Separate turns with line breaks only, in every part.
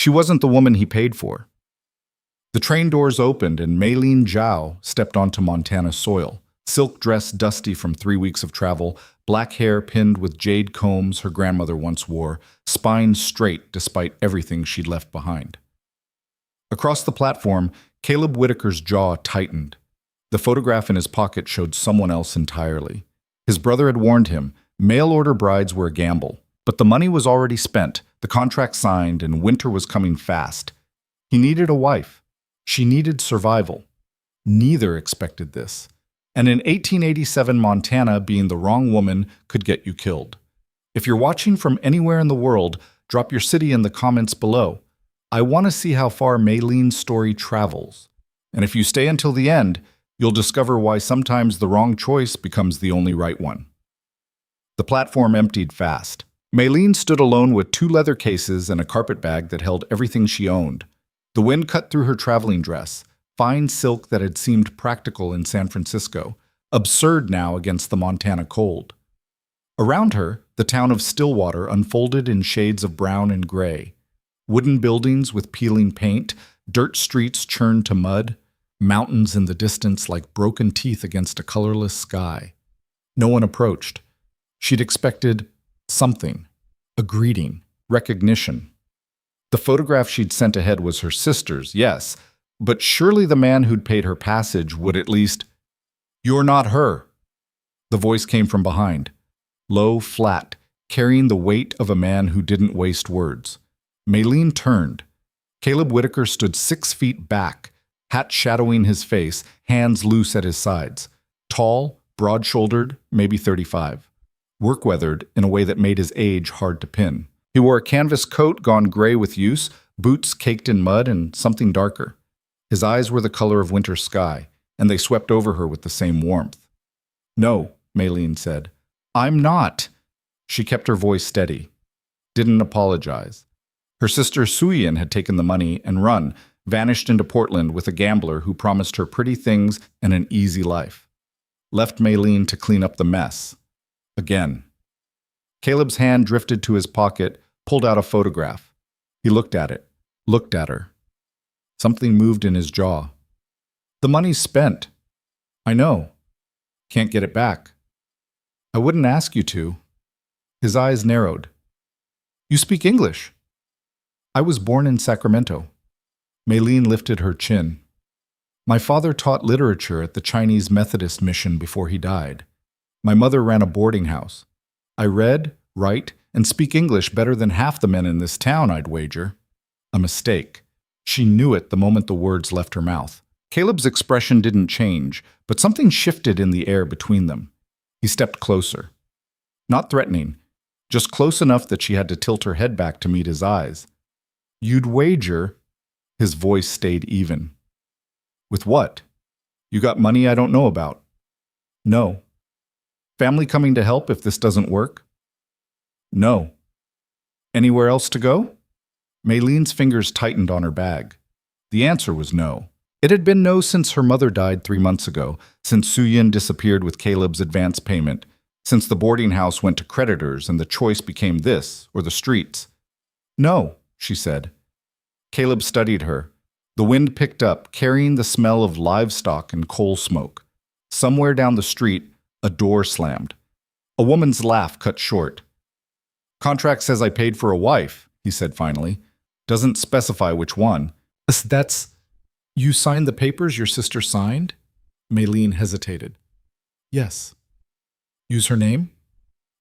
She wasn't the woman he paid for. The train doors opened and Maylene Zhao stepped onto Montana soil, silk dress dusty from 3 weeks of travel, black hair pinned with jade combs her grandmother once wore, spine straight despite everything she'd left behind. Across the platform, Caleb Whitaker's jaw tightened. The photograph in his pocket showed someone else entirely. His brother had warned him, mail-order brides were a gamble, but the money was already spent, the contract signed, and winter was coming fast. He needed a wife. She needed survival. Neither expected this. And in 1887 Montana, being the wrong woman could get you killed. If you're watching from anywhere in the world, drop your city in the comments below. I want to see how far Maylene's story travels. And if you stay until the end, you'll discover why sometimes the wrong choice becomes the only right one. The platform emptied fast. Maylene stood alone with 2 leather cases and a carpet bag that held everything she owned. The wind cut through her traveling dress, fine silk that had seemed practical in San Francisco, absurd now against the Montana cold. Around her, the town of Stillwater unfolded in shades of brown and gray. Wooden buildings with peeling paint, dirt streets churned to mud, mountains in the distance like broken teeth against a colorless sky. No one approached. She'd expected something, a greeting, recognition. The photograph she'd sent ahead was her sister's, yes, but surely the man who'd paid her passage would at least— "You're not her." The voice came from behind, low, flat, carrying the weight of a man who didn't waste words. Maylene turned. Caleb Whitaker stood 6 feet back, hat shadowing his face, hands loose at his sides. Tall, broad-shouldered, maybe 35. Work-weathered in a way that made his age hard to pin. He wore a canvas coat gone gray with use, boots caked in mud, and something darker. His eyes were the color of winter sky, and they swept over her with the same warmth. "No," Maylene said. "I'm not." She kept her voice steady. Didn't apologize. Her sister Suyin had taken the money and run, vanished into Portland with a gambler who promised her pretty things and an easy life. Left Maylene to clean up the mess. Again. Caleb's hand drifted to his pocket, pulled out a photograph. He looked at it, looked at her. Something moved in his jaw. "The money's spent." "I know. Can't get it back." "I wouldn't ask you to." His eyes narrowed. "You speak English." "I was born in Sacramento." Maylene lifted her chin. "My father taught literature at the Chinese Methodist mission before he died. My mother ran a boarding house. I read, write, and speak English better than half the men in this town, I'd wager." A mistake. She knew it the moment the words left her mouth. Caleb's expression didn't change, but something shifted in the air between them. He stepped closer. Not threatening, just close enough that she had to tilt her head back to meet his eyes. "You'd wager—" His voice stayed even. "With what? You got money I don't know about?" "No." "Family coming to help if this doesn't work?" "No." "Anywhere else to go?" Maylene's fingers tightened on her bag. The answer was no. It had been no since her mother died 3 months ago, since Suyin disappeared with Caleb's advance payment, since the boarding house went to creditors and the choice became this or the streets. "No," she said. Caleb studied her. The wind picked up, carrying the smell of livestock and coal smoke. Somewhere down the street, a door slammed. A woman's laugh cut short. "Contract says I paid for a wife," he said finally. "Doesn't specify which one." That's... You signed the papers your sister signed?" Maylene hesitated. "Yes." "Use her name?"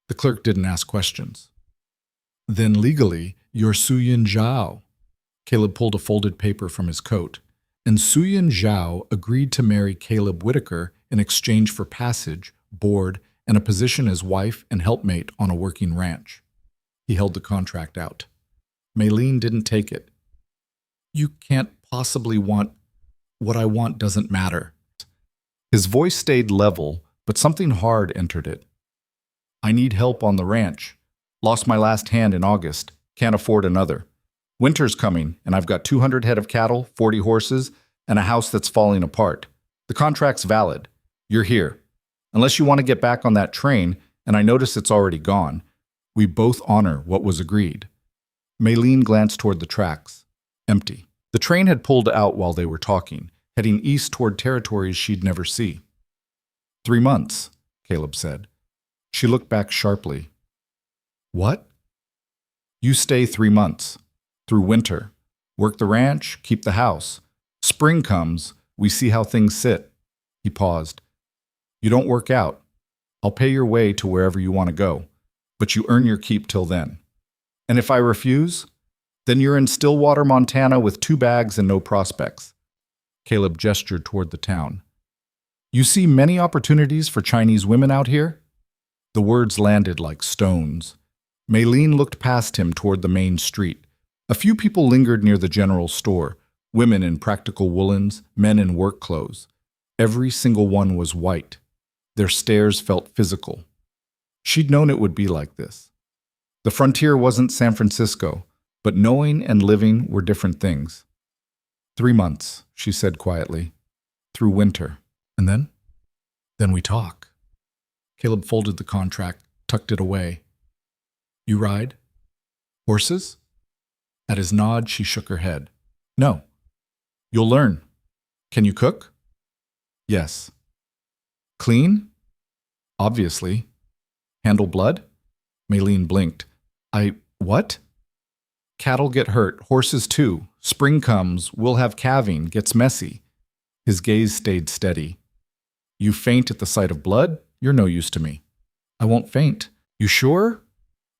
The clerk didn't ask questions. "Then legally, you're Suyin Zhao." Caleb pulled a folded paper from his coat. "And Suyin Zhao agreed to marry Caleb Whitaker in exchange for passage, board, and a position as wife and helpmate on a working ranch." He held the contract out. Maylene didn't take it. "You can't possibly want— What I want doesn't matter." His voice stayed level, but something hard entered it. "I need help on the ranch. Lost my last hand in August. Can't afford another. Winter's coming, and I've got 200 head of cattle, 40 horses, and a house that's falling apart. The contract's valid. You're here. Unless you want to get back on that train, and I notice it's already gone, we both honor what was agreed." Maylene glanced toward the tracks. Empty. The train had pulled out while they were talking, heading east toward territories she'd never see. 3 months, Caleb said. She looked back sharply. What? You stay 3 months. Through winter. Work the ranch, keep the house. Spring comes, we see how things sit. He paused. You don't work out. I'll pay your way to wherever you want to go, but you earn your keep till then. And if I refuse, then you're in Stillwater, Montana with 2 bags and no prospects. Caleb gestured toward the town. You see many opportunities for Chinese women out here? The words landed like stones. Maylene looked past him toward the main street. A few people lingered near the general store, women in practical woolens, men in work clothes. Every single one was white. Their stares felt physical. She'd known it would be like this. The frontier wasn't San Francisco, but knowing and living were different things. 3 months, she said quietly. Through winter. And then? Then we talk. Caleb folded the contract, tucked it away. You ride? Horses? At his nod, she shook her head. No. You'll learn. Can you cook? Yes. Clean? Obviously. Handle blood? Maylene blinked. What? Cattle get hurt, horses too. Spring comes, we'll have calving, gets messy. His gaze stayed steady. You faint at the sight of blood? You're no use to me. I won't faint. You sure?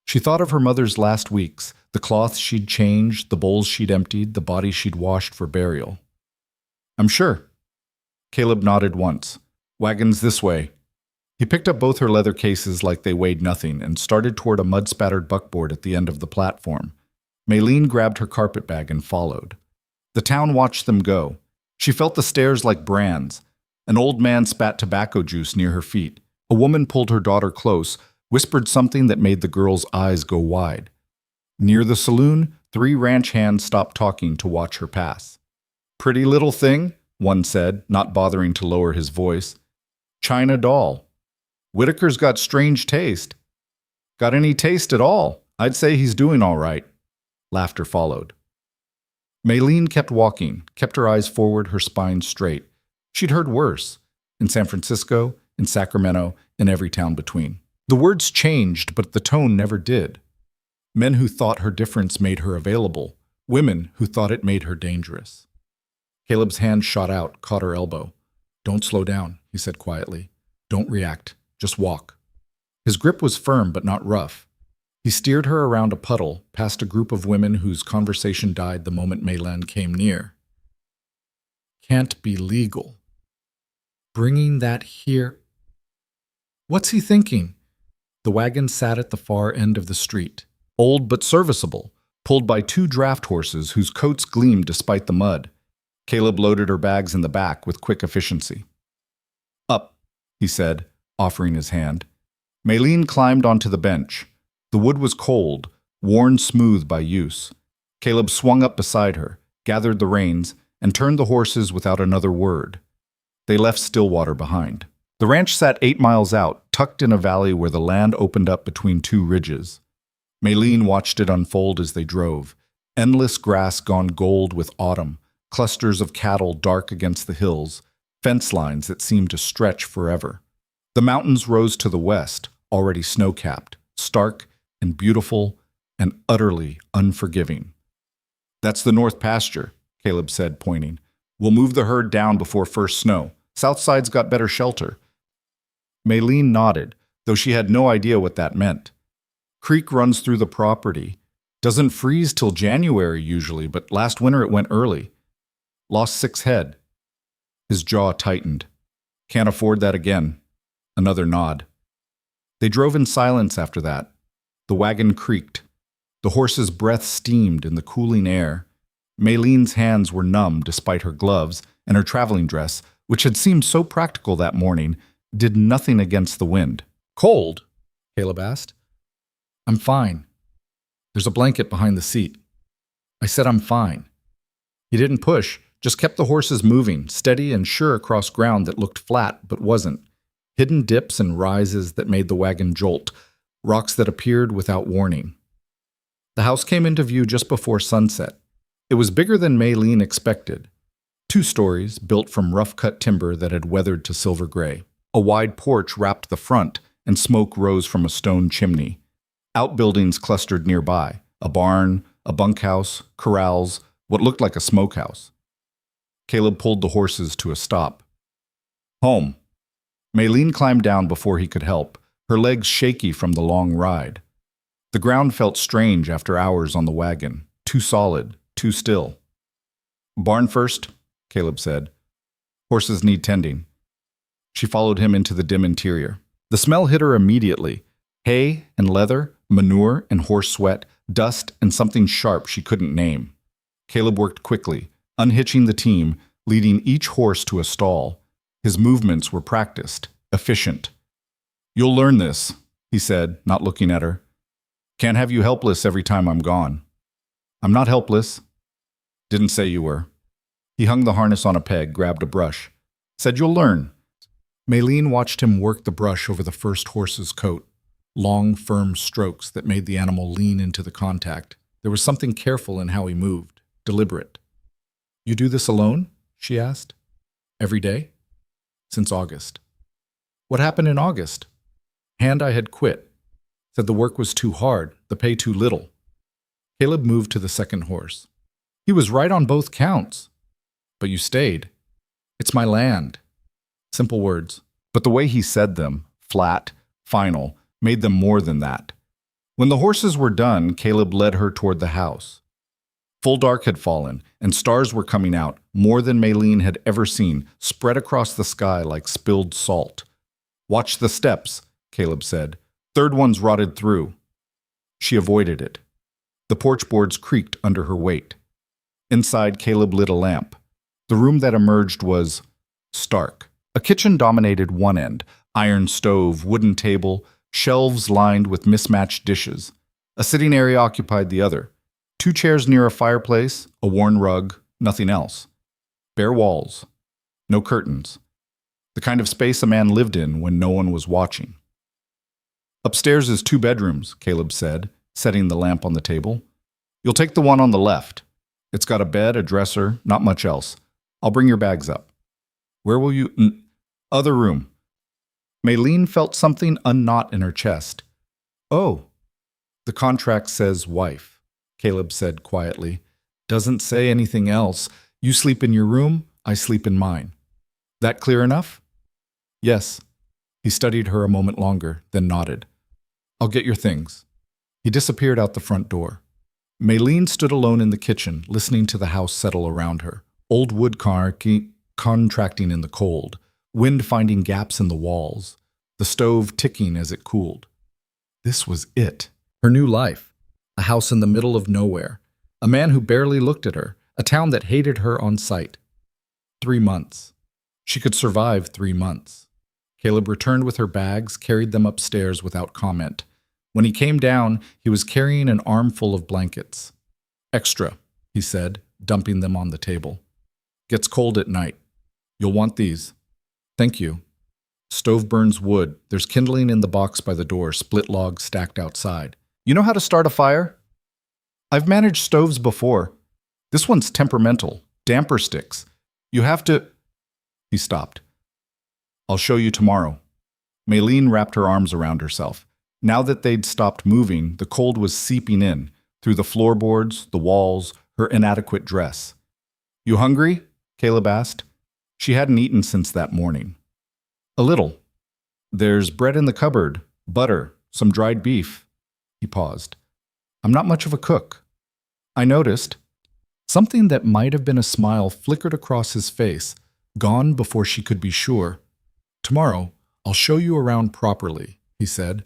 She thought of her mother's last weeks, the cloths she'd changed, the bowls she'd emptied, the body she'd washed for burial. I'm sure. Caleb nodded once. Wagons this way. He picked up both her leather cases like they weighed nothing and started toward a mud-spattered buckboard at the end of the platform. Maylene grabbed her carpet bag and followed. The town watched them go. She felt the stares like brands. An old man spat tobacco juice near her feet. A woman pulled her daughter close, whispered something that made the girl's eyes go wide. Near the saloon, 3 ranch hands stopped talking to watch her pass. Pretty little thing, one said, not bothering to lower his voice. China doll. Whitaker's got strange taste. Got any taste at all? I'd say he's doing all right. Laughter followed. Maylene kept walking, kept her eyes forward, her spine straight. She'd heard worse. In San Francisco, in Sacramento, in every town between. The words changed, but the tone never did. Men who thought her difference made her available. Women who thought it made her dangerous. Caleb's hand shot out, caught her elbow. Don't slow down, he said quietly. Don't react. Just walk. His grip was firm but not rough. He steered her around a puddle, past a group of women whose conversation died the moment Maylene came near. Can't be legal. Bringing that here. What's he thinking? The wagon sat at the far end of the street, old but serviceable, pulled by 2 draft horses whose coats gleamed despite the mud. Caleb loaded her bags in the back with quick efficiency. Up, he said, offering his hand. Maylene climbed onto the bench. The wood was cold, worn smooth by use. Caleb swung up beside her, gathered the reins, and turned the horses without another word. They left Stillwater behind. The ranch sat 8 miles out, tucked in a valley where the land opened up between 2 ridges. Maylene watched it unfold as they drove. Endless grass gone gold with autumn, clusters of cattle dark against the hills, fence lines that seemed to stretch forever. The mountains rose to the west, already snow-capped, stark and beautiful and utterly unforgiving. That's the north pasture, Caleb said, pointing. We'll move the herd down before first snow. South side's got better shelter. Maylene nodded, though she had no idea what that meant. Creek runs through the property. Doesn't freeze till January usually, but last winter it went early. Lost 6 head. His jaw tightened. Can't afford that again. Another nod. They drove in silence after that. The wagon creaked. The horse's breath steamed in the cooling air. Maylene's hands were numb despite her gloves, and her traveling dress, which had seemed so practical that morning, did nothing against the wind. Cold? Caleb asked. I'm fine. There's a blanket behind the seat. I said I'm fine. He didn't push, just kept the horses moving, steady and sure across ground that looked flat but wasn't. Hidden dips and rises that made the wagon jolt, rocks that appeared without warning. The house came into view just before sunset. It was bigger than Maylene expected. 2 stories, built from rough-cut timber that had weathered to silver gray. A wide porch wrapped the front, and smoke rose from a stone chimney. Outbuildings clustered nearby, a barn, a bunkhouse, corrals, what looked like a smokehouse. Caleb pulled the horses to a stop. Home. Maylene climbed down before he could help, her legs shaky from the long ride. The ground felt strange after hours on the wagon, too solid, too still. Barn first, Caleb said. Horses need tending. She followed him into the dim interior. The smell hit her immediately. Hay and leather, manure and horse sweat, dust and something sharp she couldn't name. Caleb worked quickly, unhitching the team, leading each horse to a stall. His movements were practiced, efficient. You'll learn this, he said, not looking at her. Can't have you helpless every time I'm gone. I'm not helpless. Didn't say you were. He hung the harness on a peg, grabbed a brush. Said you'll learn. Maylene watched him work the brush over the first horse's coat. Long, firm strokes that made the animal lean into the contact. There was something careful in how he moved, deliberate. You do this alone? She asked. Every day? Since August. What happened in August? I had quit. Said the work was too hard, the pay too little. Caleb moved to the second horse. He was right on both counts. But you stayed. It's my land. Simple words. But the way he said them, flat, final, made them more than that. When the horses were done, Caleb led her toward the house. Full dark had fallen, and stars were coming out, more than Maylene had ever seen, spread across the sky like spilled salt. Watch the steps, Caleb said. Third one's rotted through. She avoided it. The porch boards creaked under her weight. Inside, Caleb lit a lamp. The room that emerged was stark. A kitchen dominated one end, iron stove, wooden table, shelves lined with mismatched dishes. A sitting area occupied the other. 2 chairs near a fireplace, a worn rug, nothing else. Bare walls. No curtains. The kind of space a man lived in when no one was watching. Upstairs is 2 bedrooms, Caleb said, setting the lamp on the table. You'll take the one on the left. It's got a bed, a dresser, not much else. I'll bring your bags up. Where will you... Other room. Maylene felt something unknot in her chest. Oh. The contract says wife, Caleb said quietly. Doesn't say anything else. You sleep in your room, I sleep in mine. That clear enough? Yes. He studied her a moment longer, then nodded. I'll get your things. He disappeared out the front door. Maylene stood alone in the kitchen, listening to the house settle around her. Old wood contracting in the cold, wind finding gaps in the walls, the stove ticking as it cooled. This was it. Her new life. A house in the middle of nowhere. A man who barely looked at her. A town that hated her on sight. 3 months. She could survive 3 months. Caleb returned with her bags, carried them upstairs without comment. When he came down, he was carrying an armful of blankets. Extra, he said, dumping them on the table. Gets cold at night. You'll want these. Thank you. Stove burns wood. There's kindling in the box by the door, split logs stacked outside. You know how to start a fire? I've managed stoves before. This one's temperamental. Damper sticks. You have to... He stopped. I'll show you tomorrow. Maylene wrapped her arms around herself. Now that they'd stopped moving, the cold was seeping in, through the floorboards, the walls, her inadequate dress. You hungry? Caleb asked. She hadn't eaten since that morning. A little. There's bread in the cupboard, butter, some dried beef. He paused. I'm not much of a cook. I noticed. Something that might have been a smile flickered across his face, gone before she could be sure. Tomorrow, I'll show you around properly, he said.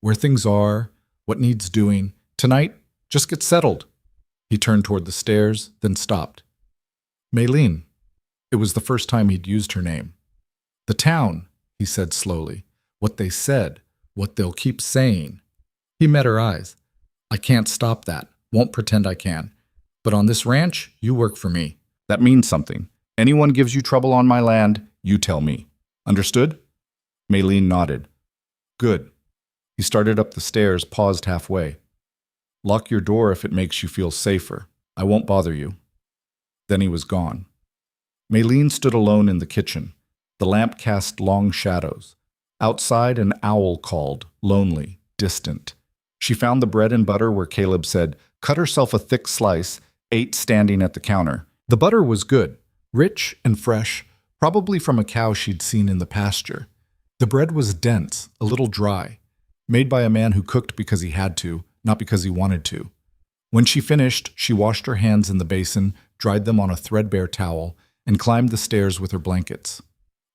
Where things are, what needs doing. Tonight, just get settled. He turned toward the stairs, then stopped. Maylene. It was the first time he'd used her name. The town, he said slowly. What they said, what they'll keep saying. He met her eyes. I can't stop that. Won't pretend I can. But on this ranch, you work for me. That means something. Anyone gives you trouble on my land, you tell me. Understood? Maylene nodded. Good. He started up the stairs, paused halfway. Lock your door if it makes you feel safer. I won't bother you." Then he was gone. Maylene stood alone in the kitchen. The lamp cast long shadows. Outside, an owl called, lonely, distant. She found the bread and butter where Caleb said, cut herself a thick slice, ate standing at the counter. The butter was good, rich and fresh, probably from a cow she'd seen in the pasture. The bread was dense, a little dry, made by a man who cooked because he had to, not because he wanted to. When she finished, she washed her hands in the basin, dried them on a threadbare towel, and climbed the stairs with her blankets.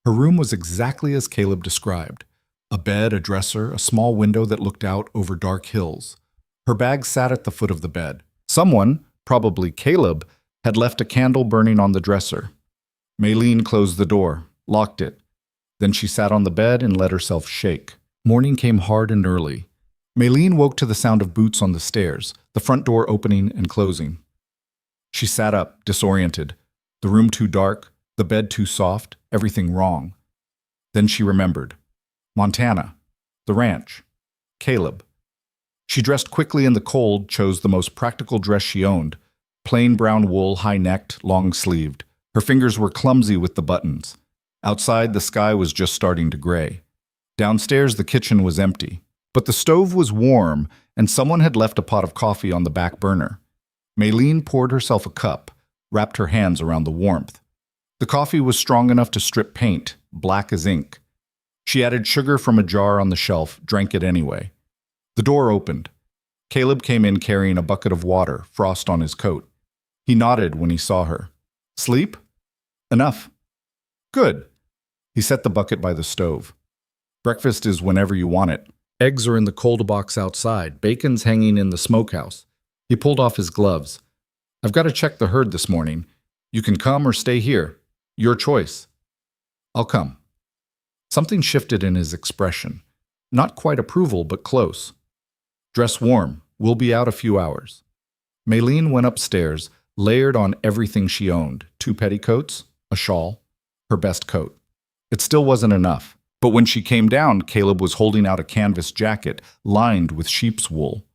Her room was exactly as Caleb described. A bed, a dresser, a small window that looked out over dark hills. Her bag sat at the foot of the bed. Someone, probably Caleb, had left a candle burning on the dresser. Maylene closed the door, locked it. Then she sat on the bed and let herself shake. Morning came hard and early. Maylene woke to the sound of boots on the stairs, the front door opening and closing. She sat up, disoriented. The room too dark, the bed too soft, everything wrong. Then she remembered. Montana, the ranch, Caleb. She dressed quickly in the cold, chose the most practical dress she owned, plain brown wool, high-necked, long-sleeved. Her fingers were clumsy with the buttons. Outside, the sky was just starting to gray. Downstairs, the kitchen was empty. But the stove was warm, and someone had left a pot of coffee on the back burner. Maylene poured herself a cup, wrapped her hands around the warmth. The coffee was strong enough to strip paint, black as ink. She added sugar from a jar on the shelf, drank it anyway. The door opened. Caleb came in carrying a bucket of water, frost on his coat. He nodded when he saw her. "Sleep? Enough." "Good." He set the bucket by the stove. "Breakfast is whenever you want it. Eggs are in the cold box outside, bacon's hanging in the smokehouse." He pulled off his gloves. "I've got to check the herd this morning. You can come or stay here. Your choice." "I'll come." Something shifted in his expression. Not quite approval, but close. "Dress warm. We'll be out a few hours." Maylene went upstairs, layered on everything she owned, 2 petticoats, a shawl, her best coat. It still wasn't enough. But when she came down, Caleb was holding out a canvas jacket lined with sheep's wool.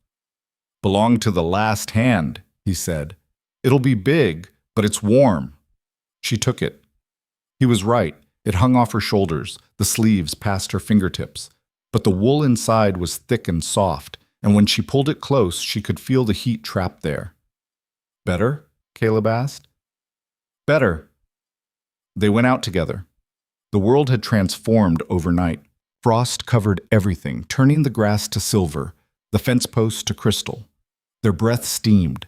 "Belonged to the last hand," he said. "It'll be big, but it's warm." She took it. He was right. It hung off her shoulders, the sleeves past her fingertips. But the wool inside was thick and soft, and when she pulled it close, she could feel the heat trapped there. "Better?" Caleb asked. "Better." They went out together. The world had transformed overnight. Frost covered everything, turning the grass to silver, the fence posts to crystal. Their breath steamed.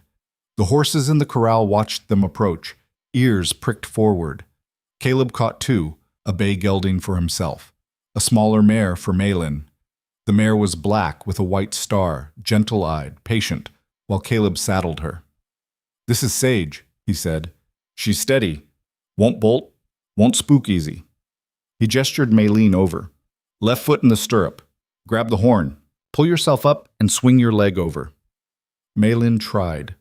The horses in the corral watched them approach, ears pricked forward. Caleb caught 2, a bay gelding for himself, a smaller mare for Maylene. The mare was black with a white star, gentle-eyed, patient, while Caleb saddled her. "This is Sage," he said. "She's steady. Won't bolt, won't spook easy." He gestured Maylene over. "Left foot in the stirrup. Grab the horn. Pull yourself up and swing your leg over." Maylene tried.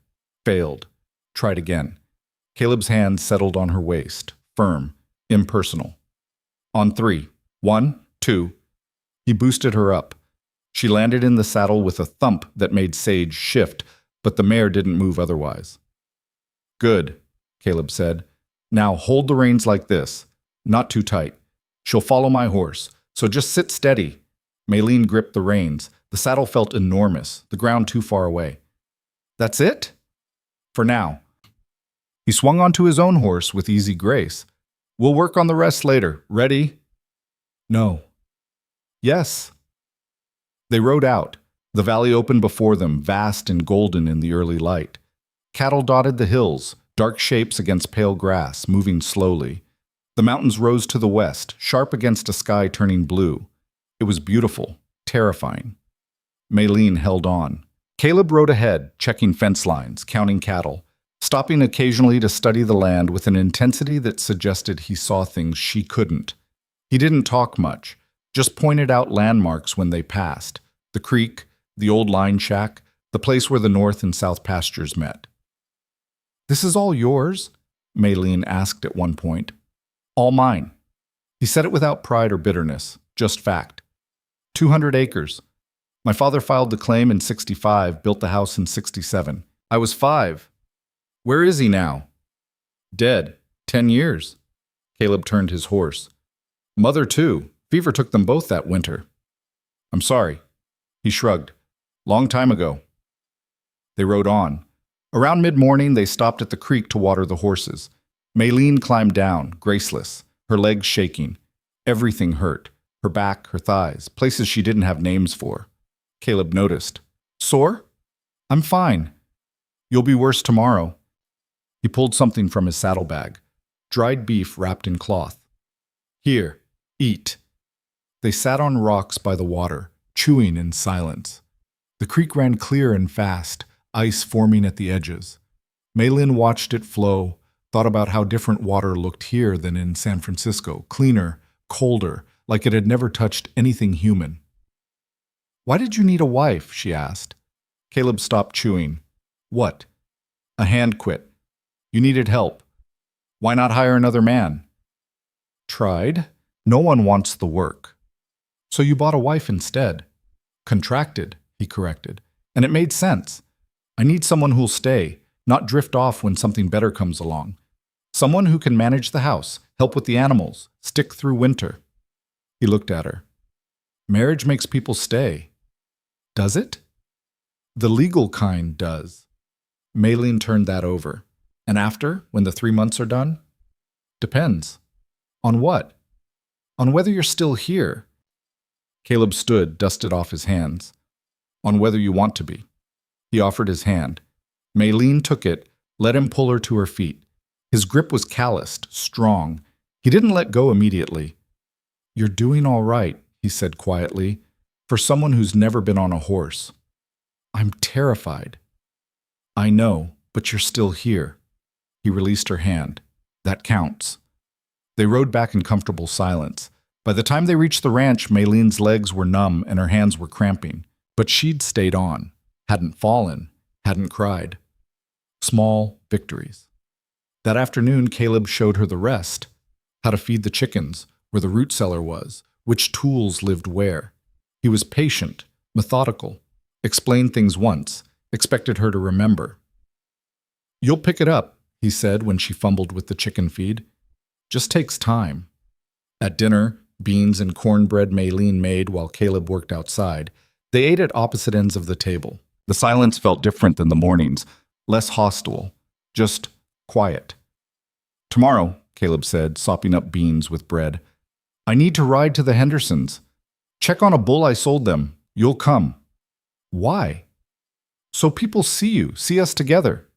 Failed. Tried again. Caleb's hand settled on her waist. Firm. Impersonal. On 3. 1, 2. He boosted her up. She landed in the saddle with a thump that made Sage shift, but the mare didn't move otherwise. "Good," Caleb said. "Now hold the reins like this. Not too tight. She'll follow my horse, so just sit steady." Maylene gripped the reins. The saddle felt enormous, the ground too far away. "That's it?" "For now." He swung onto his own horse with easy grace. "We'll work on the rest later. Ready?" "No." "Yes." They rode out. The valley opened before them, vast and golden in the early light. Cattle dotted the hills, dark shapes against pale grass, moving slowly. The mountains rose to the west, sharp against a sky turning blue. It was beautiful, terrifying. Maylene held on. Caleb rode ahead, checking fence lines, counting cattle, stopping occasionally to study the land with an intensity that suggested he saw things she couldn't. He didn't talk much, just pointed out landmarks when they passed. The creek, the old line shack, the place where the north and south pastures met. "This is all yours?" Maylene asked at one point. "All mine." He said it without pride or bitterness, just fact. 200 acres. My father filed the claim in '65, built the house in '67. I was 5. Where is he now? Dead. 10 years. Caleb turned his horse. Mother, too. Fever took them both that winter. I'm sorry. He shrugged. Long time ago. They rode on. Around mid-morning, they stopped at the creek to water the horses. Maylene climbed down, graceless, her legs shaking. Everything hurt. Her back, her thighs, places she didn't have names for. Caleb noticed. Sore? I'm fine. You'll be worse tomorrow. He pulled something from his saddlebag. Dried beef wrapped in cloth. Here, eat. They sat on rocks by the water, chewing in silence. The creek ran clear and fast, ice forming at the edges. Maylin watched it flow, thought about how different water looked here than in San Francisco, cleaner, colder, like it had never touched anything human. Why did you need a wife? She asked. Caleb stopped chewing. What? A hand quit. You needed help. Why not hire another man? Tried. No one wants the work. So you bought a wife instead. Contracted, he corrected. And it made sense. I need someone who'll stay, not drift off when something better comes along. Someone who can manage the house, help with the animals, stick through winter. He looked at her. Marriage makes people stay. Does it? The legal kind does. Maylene turned that over. And after, when the 3 months are done? Depends. On what? On whether you're still here. Caleb stood, dusted off his hands. On whether you want to be. He offered his hand. Maylene took it, let him pull her to her feet. His grip was calloused, strong. He didn't let go immediately. You're doing all right, he said quietly, for someone who's never been on a horse. I'm terrified. I know, but you're still here. He released her hand. That counts. They rode back in comfortable silence. By the time they reached the ranch, Maylene's legs were numb and her hands were cramping. But she'd stayed on, hadn't fallen, hadn't cried. Small victories. That afternoon, Caleb showed her the rest. How to feed the chickens, where the root cellar was, which tools lived where. He was patient, methodical, explained things once, expected her to remember. You'll pick it up, he said when she fumbled with the chicken feed. Just takes time. At dinner, beans and cornbread Maylene made while Caleb worked outside. They ate at opposite ends of the table. The silence felt different than the mornings, less hostile, just quiet. Tomorrow, Caleb said, sopping up beans with bread, I need to ride to the Hendersons. Check on a bull I sold them. You'll come. Why? So people see you, see us together.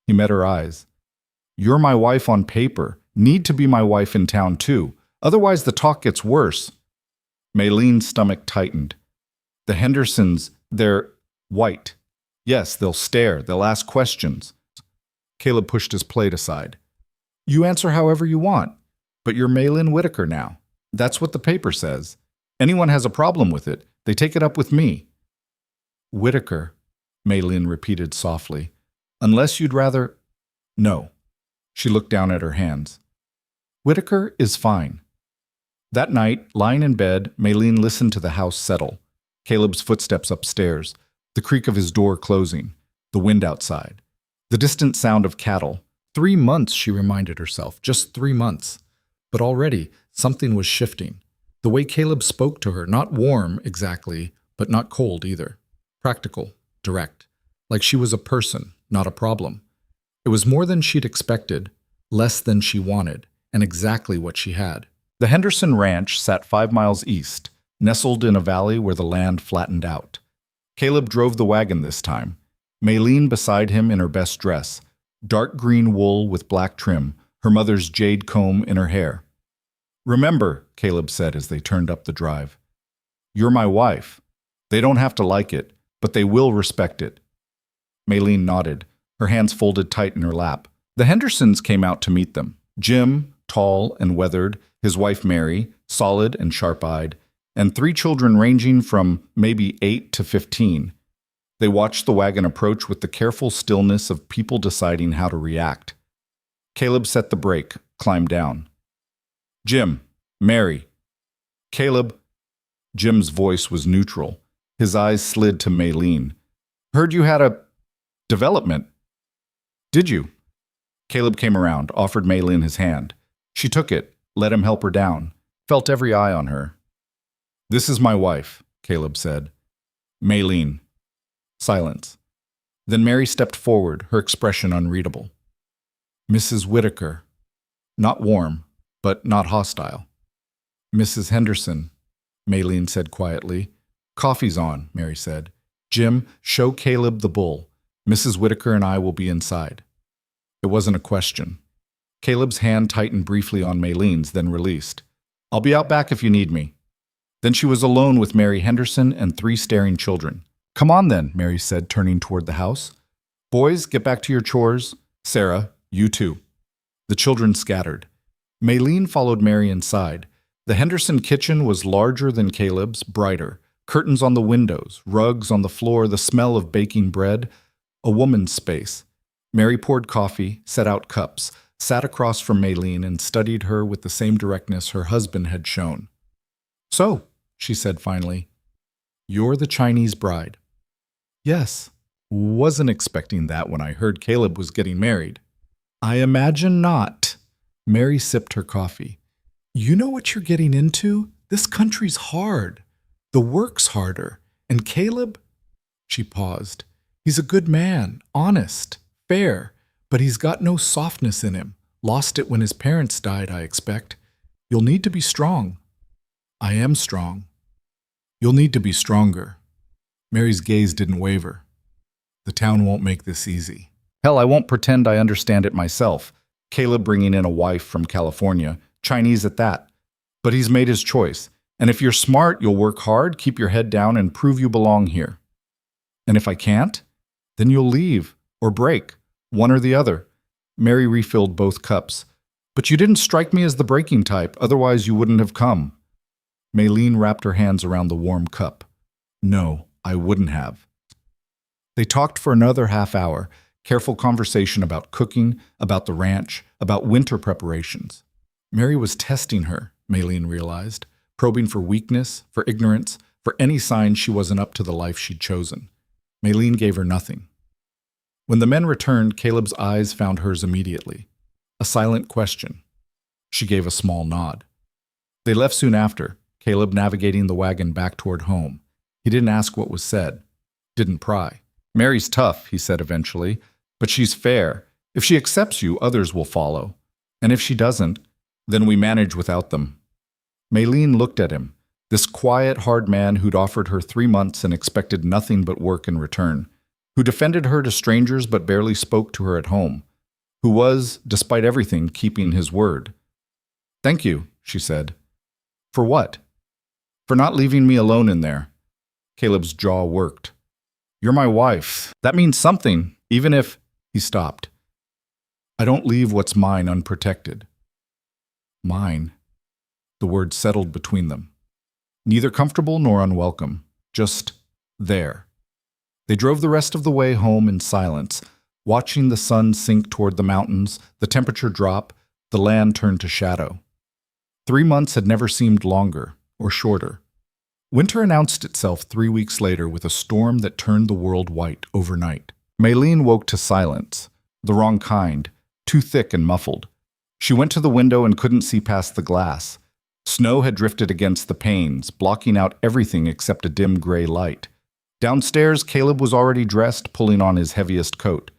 He met her eyes. You're my wife on paper. Need to be my wife in town, too. Otherwise, the talk gets worse. Maylene's stomach tightened. The Hendersons, they're white. Yes, they'll stare. They'll ask questions. Caleb pushed his plate aside. You answer however you want, but you're Maylene Whitaker now. That's what the paper says. Anyone has a problem with it, they take it up with me. Whitaker, Maylene repeated softly. Unless you'd rather... No. She looked down at her hands. Whitaker is fine. That night, lying in bed, Maylene listened to the house settle. Caleb's footsteps upstairs, the creak of his door closing, the wind outside, the distant sound of cattle. 3 months, she reminded herself, just 3 months. But already, something was shifting. The way Caleb spoke to her, not warm exactly, but not cold either. Practical, direct, like she was a person, not a problem. It was more than she'd expected, less than she wanted, and exactly what she had. The Henderson Ranch sat 5 miles east, nestled in a valley where the land flattened out. Caleb drove the wagon this time, Maylene beside him in her best dress, dark green wool with black trim, her mother's jade comb in her hair. Remember, Caleb said as they turned up the drive, you're my wife. They don't have to like it, but they will respect it. Maylene nodded, her hands folded tight in her lap. The Hendersons came out to meet them. Jim, tall and weathered, his wife Mary, solid and sharp-eyed, and 3 children ranging from maybe 8 to 15. They watched the wagon approach with the careful stillness of people deciding how to react. Caleb set the brake, climbed down. Jim, Mary. Caleb. Jim's voice was neutral. His eyes slid to Maylene. Heard you had a development. Did you? Caleb came around, offered Maylene his hand. She took it, let him help her down, felt every eye on her. "This is my wife," Caleb said. "Maylene." Silence. Then Mary stepped forward, her expression unreadable. "Mrs. Whitaker." Not warm, but not hostile. "Mrs. Henderson," Maylene said quietly. "Coffee's on," Mary said. "Jim, show Caleb the bull. Mrs. Whitaker and I will be inside." It wasn't a question. Caleb's hand tightened briefly on Maylene's, then released. "I'll be out back if you need me." Then she was alone with Mary Henderson and 3 staring children. "Come on then," Mary said, turning toward the house. "Boys, get back to your chores. Sarah, you too." The children scattered. Maylene followed Mary inside. The Henderson kitchen was larger than Caleb's, brighter. Curtains on the windows, rugs on the floor, the smell of baking bread. A woman's space. Mary poured coffee, set out cups, sat across from Maylene and studied her with the same directness her husband had shown. "So," she said finally, "you're the Chinese bride." "Yes. Wasn't expecting that when I heard Caleb was getting married." "I imagine not." Mary sipped her coffee. "You know what you're getting into? This country's hard. The work's harder. And Caleb?" She paused. "He's a good man, honest, fair, but he's got no softness in him. Lost it when his parents died, I expect. You'll need to be strong." "I am strong." "You'll need to be stronger." Mary's gaze didn't waver. "The town won't make this easy." "Hell, I won't pretend I understand it myself. Caleb bringing in a wife from California, Chinese at that. But he's made his choice. And if you're smart, you'll work hard, keep your head down, and prove you belong here. And if I can't, then you'll leave, or break, one or the other." Mary refilled both cups. "But you didn't strike me as the breaking type, otherwise you wouldn't have come." Maylene wrapped her hands around the warm cup. "No, I wouldn't have." They talked for another half hour, careful conversation about cooking, about the ranch, about winter preparations. Mary was testing her, Maylene realized, probing for weakness, for ignorance, for any sign she wasn't up to the life she'd chosen. Maylene gave her nothing. When the men returned, Caleb's eyes found hers immediately. A silent question. She gave a small nod. They left soon after, Caleb navigating the wagon back toward home. He didn't ask what was said. Didn't pry. "Mary's tough," he said eventually, "but she's fair. If she accepts you, others will follow. And if she doesn't, then we manage without them." Maylene looked at him, this quiet, hard man who'd offered her 3 months and expected nothing but work in return, who defended her to strangers but barely spoke to her at home, who was, despite everything, keeping his word. "Thank you," she said. "For what?" "For not leaving me alone in there." Caleb's jaw worked. "You're my wife. That means something, even if—" He stopped. "I don't leave what's mine unprotected." Mine. The word settled between them. Neither comfortable nor unwelcome. Just there. They drove the rest of the way home in silence, watching the sun sink toward the mountains, the temperature drop, the land turn to shadow. 3 months had never seemed longer or shorter. Winter announced itself 3 weeks later with a storm that turned the world white overnight. Maylene woke to silence, the wrong kind, too thick and muffled. She went to the window and couldn't see past the glass. Snow had drifted against the panes, blocking out everything except a dim gray light. Downstairs, Caleb was already dressed, pulling on his heaviest coat.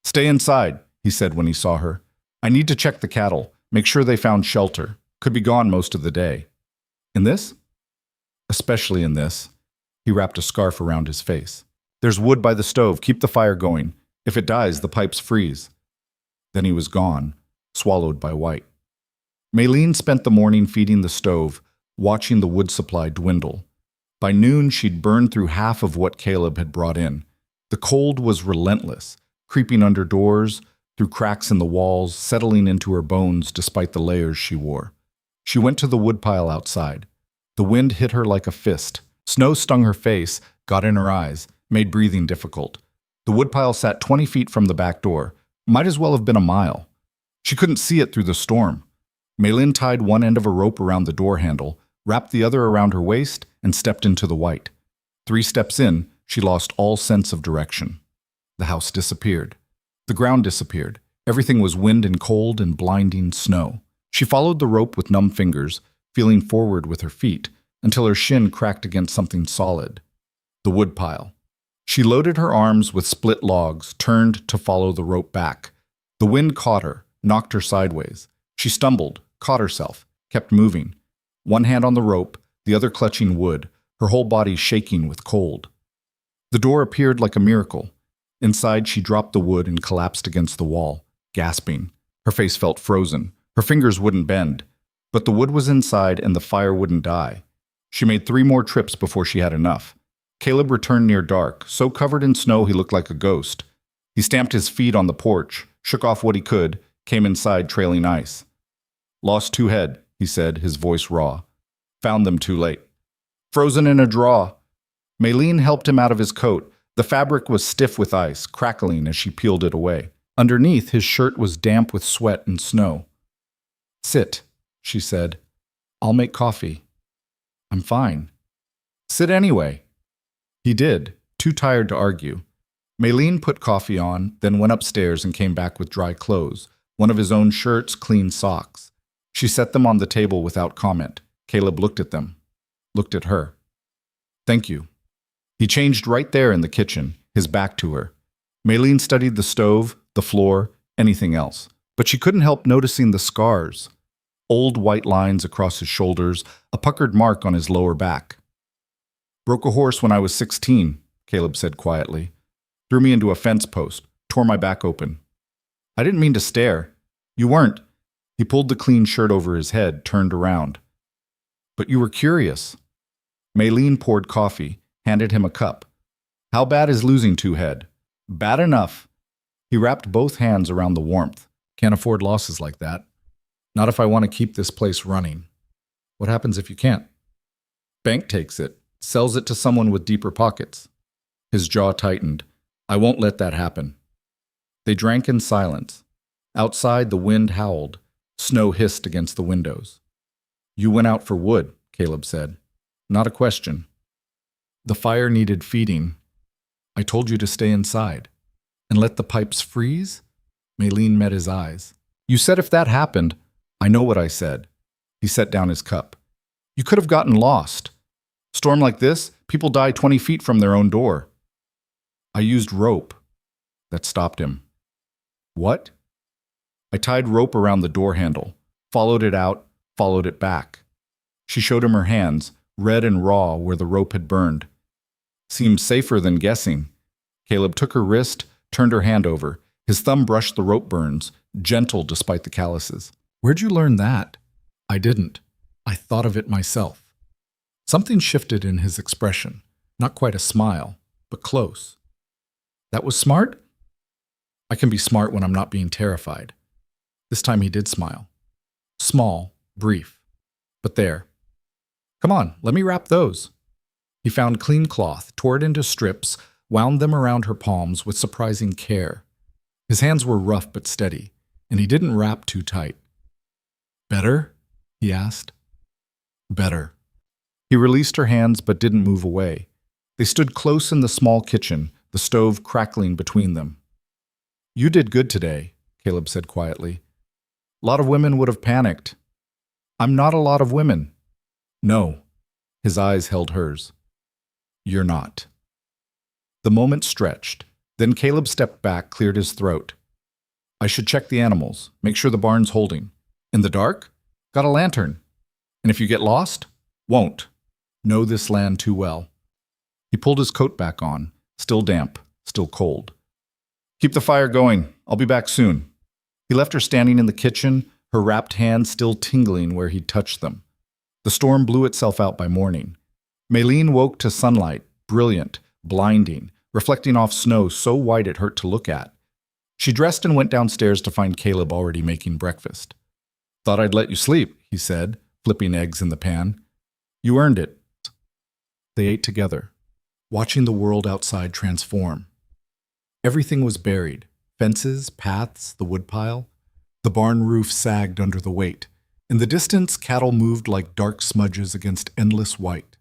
"Stay inside," he said when he saw her. "I need to check the cattle, make sure they found shelter. Could be gone most of the day." "In this?" "Especially in this." He wrapped a scarf around his face. "There's wood by the stove. Keep the fire going. If it dies, the pipes freeze." Then he was gone, swallowed by white. Maylene spent the morning feeding the stove, watching the wood supply dwindle. By noon, she'd burned through half of what Caleb had brought in. The cold was relentless, creeping under doors, through cracks in the walls, settling into her bones despite the layers she wore. She went to the woodpile outside. The wind hit her like a fist. Snow stung her face, got in her eyes, made breathing difficult. The woodpile sat 20 feet from the back door. Might as well have been a mile. She couldn't see it through the storm. Maylene tied one end of a rope around the door handle, wrapped the other around her waist, and stepped into the white. 3 steps in, she lost all sense of direction. The house disappeared. The ground disappeared. Everything was wind and cold and blinding snow. She followed the rope with numb fingers, feeling forward with her feet, until her shin cracked against something solid. The woodpile. She loaded her arms with split logs, turned to follow the rope back. The wind caught her, knocked her sideways. She stumbled, caught herself, kept moving. One hand on the rope, the other clutching wood, her whole body shaking with cold. The door appeared like a miracle. Inside, she dropped the wood and collapsed against the wall, gasping. Her face felt frozen. Her fingers wouldn't bend. But the wood was inside and the fire wouldn't die. She made 3 more trips before she had enough. Caleb returned near dark, so covered in snow he looked like a ghost. He stamped his feet on the porch, shook off what he could, came inside trailing ice. "Lost 2 head," he said, his voice raw. "Found them too late. Frozen in a draw." Maylene helped him out of his coat. The fabric was stiff with ice, crackling as she peeled it away. Underneath, his shirt was damp with sweat and snow. "Sit," she said. "I'll make coffee." "I'm fine." "Sit anyway." He did, too tired to argue. Maylene put coffee on, then went upstairs and came back with dry clothes, one of his own shirts, clean socks. She set them on the table without comment. Caleb looked at them, looked at her. "Thank you." He changed right there in the kitchen, his back to her. Maylene studied the stove, the floor, anything else. But she couldn't help noticing the scars. Old white lines across his shoulders, a puckered mark on his lower back. "Broke a horse when I was 16, Caleb said quietly. "Threw me into a fence post, tore my back open." "I didn't mean to stare." "You weren't." He pulled the clean shirt over his head, turned around. "But you were curious." Maylene poured coffee, handed him a cup. "How bad is losing 2 head?" "Bad enough." He wrapped both hands around the warmth. "Can't afford losses like that. Not if I want to keep this place running." "What happens if you can't?" "Bank takes it, sells it to someone with deeper pockets." His jaw tightened. "I won't let that happen." They drank in silence. Outside, the wind howled. Snow hissed against the windows. "You went out for wood," Caleb said. "Not a question." "The fire needed feeding. I told you to stay inside." "And let the pipes freeze?" Maylene met his eyes. "You said if that happened." "I know what I said." He set down his cup. "You could have gotten lost. Storm like this, people die 20 feet from their own door." "I used rope." That stopped him. "What?" "I tied rope around the door handle, followed it out, followed it back." She showed him her hands, red and raw where the rope had burned. "Seemed safer than guessing." Caleb took her wrist, turned her hand over. His thumb brushed the rope burns, gentle despite the calluses. "Where'd you learn that?" "I didn't. I thought of it myself." Something shifted in his expression. Not quite a smile, but close. "That was smart?" "I can be smart when I'm not being terrified." This time he did smile. Small, brief. But there. "Come on, let me wrap those." He found clean cloth, tore it into strips, wound them around her palms with surprising care. His hands were rough but steady, and he didn't wrap too tight. "Better?" he asked. "Better." He released her hands but didn't move away. They stood close in the small kitchen, the stove crackling between them. "You did good today," Caleb said quietly. "A lot of women would have panicked." "I'm not a lot of women." "No." His eyes held hers. "You're not." The moment stretched. Then Caleb stepped back, cleared his throat. "I should check the animals, make sure the barn's holding." "In the dark?" "Got a lantern." "And if you get lost?" "Won't. Know this land too well." He pulled his coat back on, still damp, still cold. "Keep the fire going. I'll be back soon." He left her standing in the kitchen, her wrapped hands still tingling where he'd touched them. The storm blew itself out by morning. Maylene woke to sunlight, brilliant, blinding, reflecting off snow so white it hurt to look at. She dressed and went downstairs to find Caleb already making breakfast. "Thought I'd let you sleep," he said, flipping eggs in the pan. "You earned it." They ate together, watching the world outside transform. Everything was buried. Fences, paths, the woodpile. The barn roof sagged under the weight. In the distance, cattle moved like dark smudges against endless white.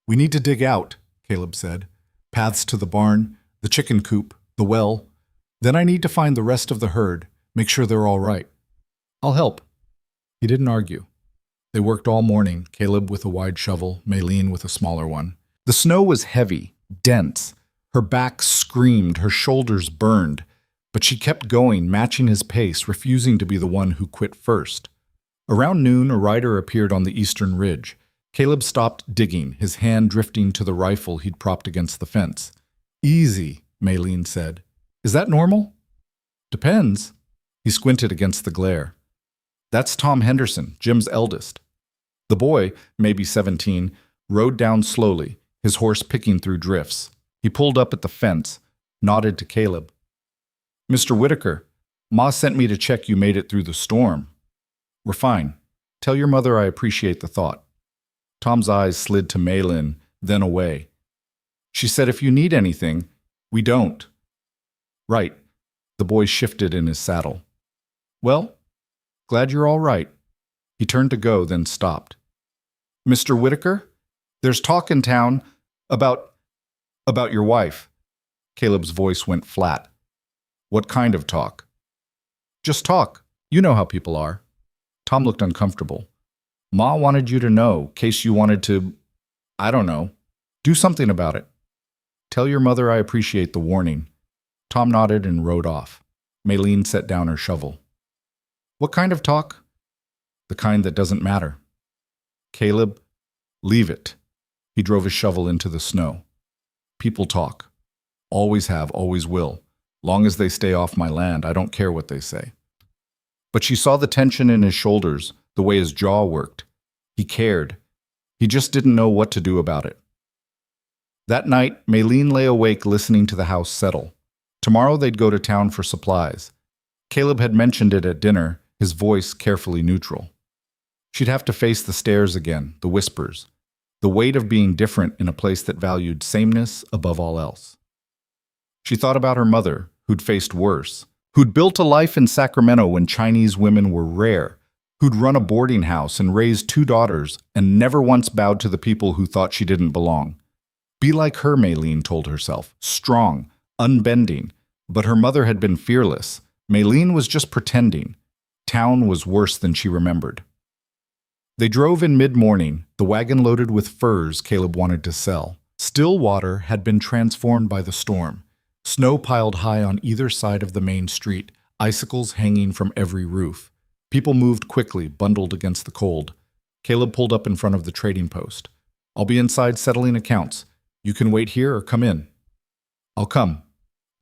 "We need to dig out," Caleb said. "Paths to the barn, the chicken coop, the well. Then I need to find the rest of the herd, Make sure they're all right. I'll help. He didn't argue. They worked all morning, Caleb with a wide shovel, Maylene with a smaller one. The snow was heavy, dense. Her back screamed, her shoulders burned. But she kept going, matching his pace, refusing to be the one who quit first. Around noon, a rider appeared on the eastern ridge. Caleb stopped digging, his hand drifting to the rifle he'd propped against the fence. Easy, Maylene said. Is that normal? Depends. He squinted against the glare. That's Tom Henderson, Jim's eldest. The boy, maybe 17, rode down slowly, his horse picking through drifts. He pulled up at the fence, nodded to Caleb. Mr. Whitaker, Ma sent me to check you made it through the storm. We're fine. Tell your mother I appreciate the thought. Tom's eyes slid to Maylin, then away. She said if you need anything, we don't. Right. The boy shifted in his saddle. Well, glad you're all right. He turned to go, then stopped. Mr. Whitaker, there's talk in town about your wife. Caleb's voice went flat. What kind of talk? Just talk. You know how people are. Tom looked uncomfortable. Ma wanted you to know, case you wanted to, I don't know, do something about it. Tell your mother I appreciate the warning. Tom nodded and rode off. Maylene set down her shovel. What kind of talk? The kind that doesn't matter. Caleb, leave it. He drove his shovel into the snow. People talk. Always have, always will. Long as they stay off my land, I don't care what they say. But she saw the tension in his shoulders, the way his jaw worked. He cared. He just didn't know what to do about it. That night, Maylene lay awake listening to the house settle. Tomorrow they'd go to town for supplies. Caleb had mentioned it at dinner, his voice carefully neutral. She'd have to face the stares again, the whispers, the weight of being different in a place that valued sameness above all else. She thought about her mother, who'd faced worse, who'd built a life in Sacramento when Chinese women were rare, who'd run a boarding house and raised 2 daughters and never once bowed to the people who thought she didn't belong. Be like her, Maylene told herself, strong, unbending. But her mother had been fearless. Maylene was just pretending. Town was worse than she remembered. They drove in mid-morning, the wagon loaded with furs Caleb wanted to sell. Stillwater had been transformed by the storm. Snow piled high on either side of the main street, icicles hanging from every roof. People moved quickly, bundled against the cold. Caleb pulled up in front of the trading post. I'll be inside settling accounts. You can wait here or come in. I'll come.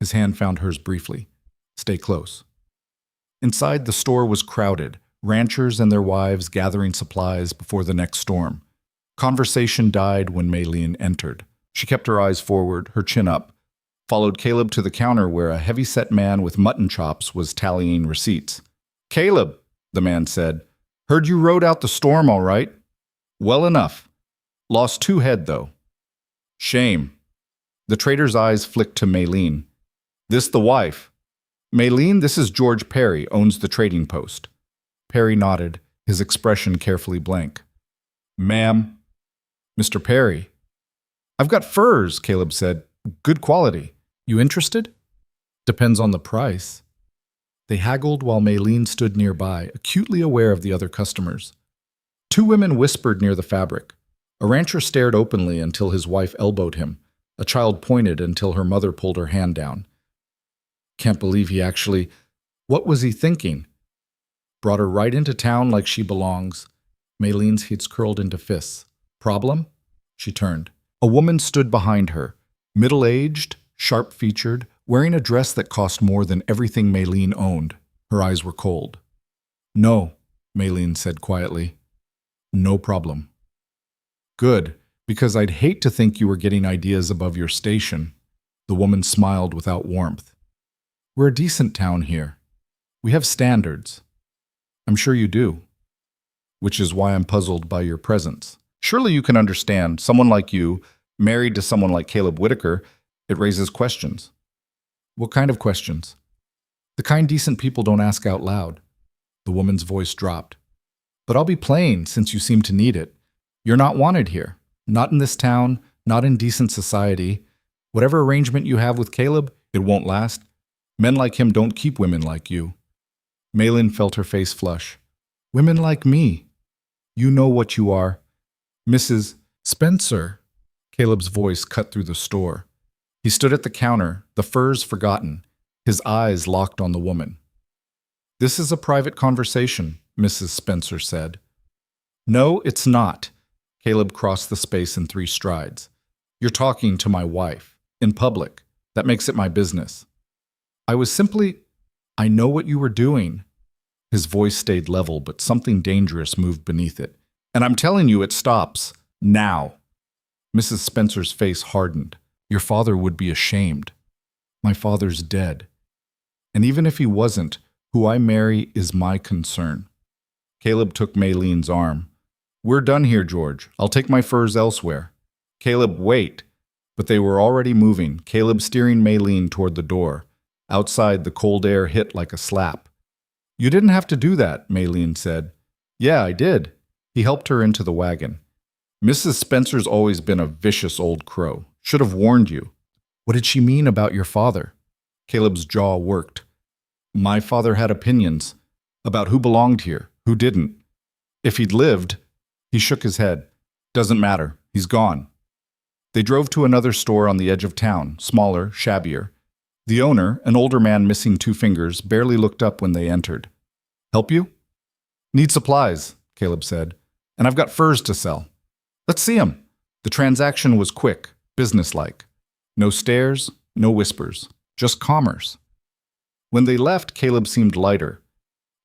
His hand found hers briefly. Stay close. Inside, the store was crowded, ranchers and their wives gathering supplies before the next storm. Conversation died when Maylene entered. She kept her eyes forward, her chin up, followed Caleb to the counter where a heavy-set man with mutton chops was tallying receipts. Caleb, the man said, heard you rode out the storm all right. Well enough. Lost 2 head, though. Shame. The trader's eyes flicked to Maylene. This the wife. Maylene, this is George Perry, owns the trading post. Perry nodded, his expression carefully blank. Ma'am. Mr. Perry. I've got furs, Caleb said. Good quality. You interested? Depends on the price. They haggled while Maylene stood nearby, acutely aware of the other customers. 2 women whispered near the fabric. A rancher stared openly until his wife elbowed him. A child pointed until her mother pulled her hand down. Can't believe he actually... What was he thinking? Brought her right into town like she belongs. Maylene's heads curled into fists. Problem? She turned. A woman stood behind her, middle-aged, sharp-featured, wearing a dress that cost more than everything Maylene owned. Her eyes were cold. No, Maylene said quietly. No problem. Good, because I'd hate to think you were getting ideas above your station. The woman smiled without warmth. We're a decent town here. We have standards. I'm sure you do. Which is why I'm puzzled by your presence. Surely you can understand, someone like you, married to someone like Caleb Whitaker, it raises questions. What kind of questions? The kind decent people don't ask out loud. The woman's voice dropped. But I'll be plain, since you seem to need it. You're not wanted here. Not in this town, not in decent society. Whatever arrangement you have with Caleb, it won't last. Men like him don't keep women like you. Malin felt her face flush. Women like me. You know what you are. Mrs. Spencer. Caleb's voice cut through the store. He stood at the counter, the furs forgotten, his eyes locked on the woman. This is a private conversation, Mrs. Spencer said. No, it's not. Caleb crossed the space in 3 strides. You're talking to my wife. In public. That makes it my business. I know what you were doing. His voice stayed level, but something dangerous moved beneath it. And I'm telling you, it stops. Now. Mrs. Spencer's face hardened. Your father would be ashamed. My father's dead. And even if he wasn't, who I marry is my concern. Caleb took Maylene's arm. We're done here, George. I'll take my furs elsewhere. Caleb, wait. But they were already moving, Caleb steering Maylene toward the door. Outside, the cold air hit like a slap. You didn't have to do that, Maylene said. Yeah, I did. He helped her into the wagon. Mrs. Spencer's always been a vicious old crow. Should have warned you. What did she mean about your father? Caleb's jaw worked. My father had opinions about who belonged here, who didn't. If he'd lived, he shook his head. Doesn't matter. He's gone. They drove to another store on the edge of town, smaller, shabbier. The owner, an older man missing 2 fingers, barely looked up when they entered. Help you? Need supplies, Caleb said. And I've got furs to sell. Let's see 'em. The transaction was quick, businesslike. No stares, no whispers, just commerce. When they left, Caleb seemed lighter.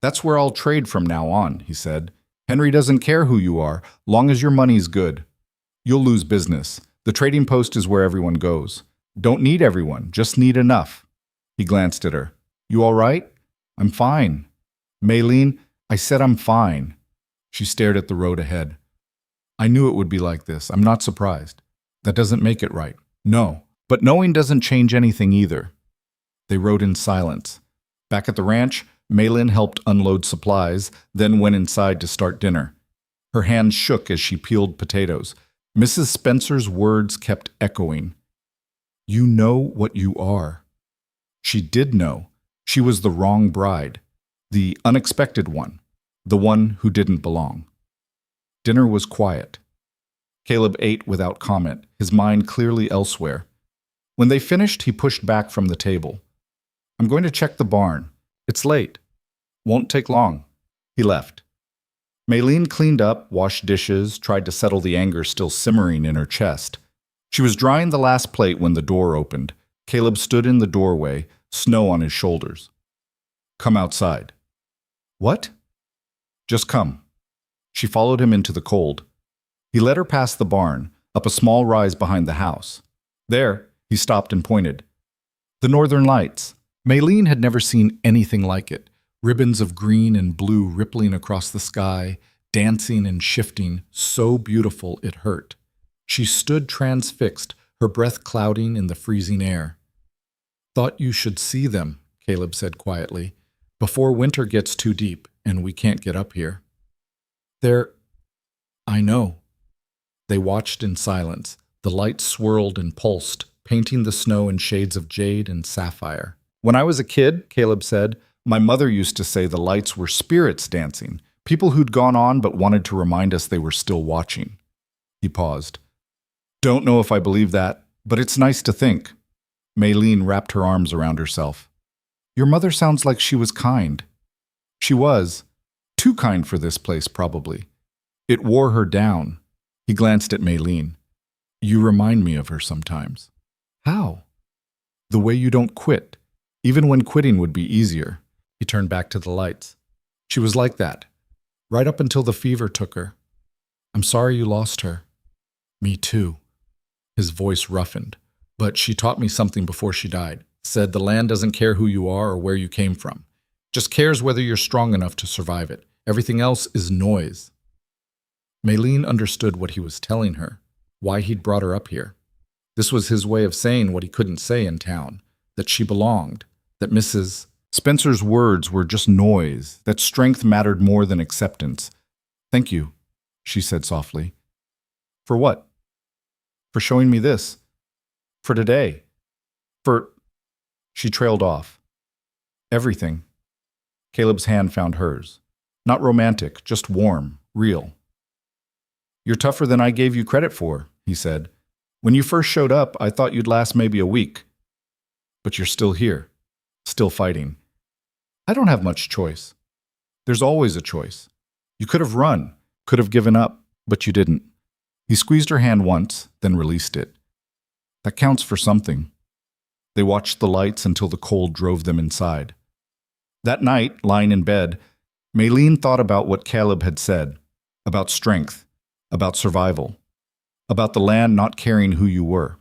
That's where I'll trade from now on, he said. Henry doesn't care who you are, long as your money's good. You'll lose business. The trading post is where everyone goes. Don't need everyone, just need enough. He glanced at her. You all right? I'm fine. Maylene, I said I'm fine. She stared at the road ahead. I knew it would be like this. I'm not surprised. That doesn't make it right. No. But knowing doesn't change anything either. They rode in silence. Back at the ranch, Maylin helped unload supplies, then went inside to start dinner. Her hands shook as she peeled potatoes. Mrs. Spencer's words kept echoing. You know what you are. She did know. She was the wrong bride. The unexpected one. The one who didn't belong. Dinner was quiet. Caleb ate without comment, his mind clearly elsewhere. When they finished, he pushed back from the table. I'm going to check the barn. It's late. Won't take long. He left. Maylene cleaned up, washed dishes, tried to settle the anger still simmering in her chest. She was drying the last plate when the door opened. Caleb stood in the doorway, snow on his shoulders. Come outside. What? Just come. She followed him into the cold. He led her past the barn, up a small rise behind the house. There, he stopped and pointed. The northern lights. Maylene had never seen anything like it. Ribbons of green and blue rippling across the sky, dancing and shifting, so beautiful it hurt. She stood transfixed, her breath clouding in the freezing air. Thought you should see them, Caleb said quietly, before winter gets too deep and we can't get up here. I know. They watched in silence. The light swirled and pulsed, painting the snow in shades of jade and sapphire. When I was a kid, Caleb said, my mother used to say the lights were spirits dancing, people who'd gone on but wanted to remind us they were still watching. He paused. Don't know if I believe that, but it's nice to think. Maylene wrapped her arms around herself. Your mother sounds like she was kind. She was. Too kind for this place, probably. It wore her down. He glanced at Maylene. You remind me of her sometimes. How? The way you don't quit, even when quitting would be easier. He turned back to the lights. She was like that, right up until the fever took her. I'm sorry you lost her. Me too. His voice roughened. But she taught me something before she died. Said the land doesn't care who you are or where you came from. Just cares whether you're strong enough to survive it. Everything else is noise. Maylene understood what he was telling her, why he'd brought her up here. This was his way of saying what he couldn't say in town, that she belonged, that Mrs. Spencer's words were just noise, that strength mattered more than acceptance. Thank you, she said softly. For what? For showing me this. For today. For... She trailed off. Everything. Caleb's hand found hers. Not romantic, just warm, real. "You're tougher than I gave you credit for," he said. "When you first showed up, I thought you'd last maybe a week. But you're still here, still fighting. I don't have much choice. There's always a choice. You could have run, could have given up, but you didn't." He squeezed her hand once, then released it. "That counts for something." They watched the lights until the cold drove them inside. That night, lying in bed, Maylene thought about what Caleb had said, about strength, about survival, about the land not caring who you were.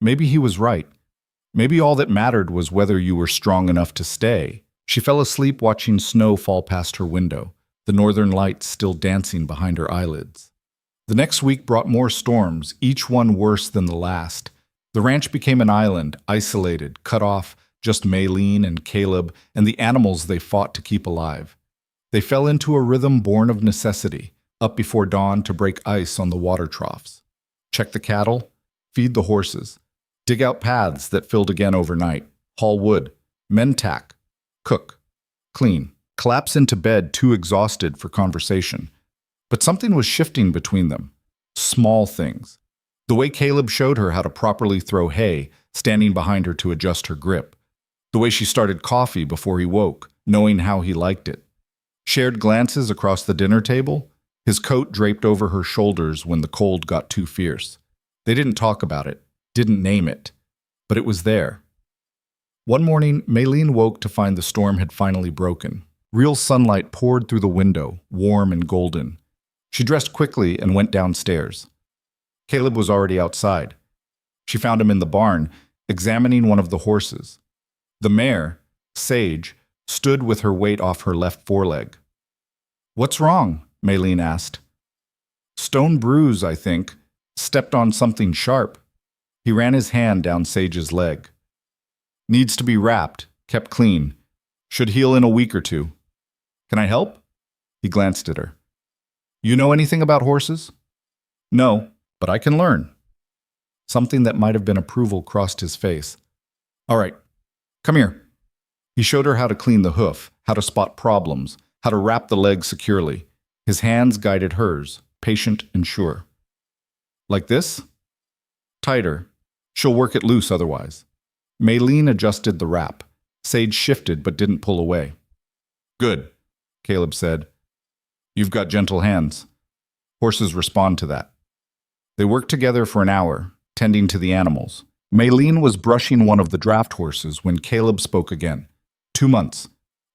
Maybe he was right. Maybe all that mattered was whether you were strong enough to stay. She fell asleep watching snow fall past her window, the northern lights still dancing behind her eyelids. The next week brought more storms, each one worse than the last. The ranch became an island, isolated, cut off, just Maylene and Caleb and the animals they fought to keep alive. They fell into a rhythm born of necessity, up before dawn to break ice on the water troughs. Check the cattle, feed the horses, dig out paths that filled again overnight, haul wood, mend tack, cook, clean, collapse into bed too exhausted for conversation. But something was shifting between them. Small things. The way Caleb showed her how to properly throw hay, standing behind her to adjust her grip. The way she started coffee before he woke, knowing how he liked it. Shared glances across the dinner table, his coat draped over her shoulders when the cold got too fierce. They didn't talk about it, didn't name it, but it was there. One morning, Maylene woke to find the storm had finally broken. Real sunlight poured through the window, warm and golden. She dressed quickly and went downstairs. Caleb was already outside. She found him in the barn, examining one of the horses. The mare, Sage, stood with her weight off her left foreleg. "What's wrong?" Maylene asked. "Stone bruise, I think. Stepped on something sharp." He ran his hand down Sage's leg. "Needs to be wrapped, kept clean. Should heal in a week or two. Can I help?" He glanced at her. "You know anything about horses?" "No, but I can learn." Something that might have been approval crossed his face. "All right, come here." He showed her how to clean the hoof, how to spot problems, how to wrap the leg securely. His hands guided hers, patient and sure. "Like this?" "Tighter. She'll work it loose otherwise." Maylene adjusted the wrap. Sage shifted but didn't pull away. "Good," Caleb said. "You've got gentle hands. Horses respond to that." They worked together for an hour, tending to the animals. Maylene was brushing one of the draft horses when Caleb spoke again. 2 months.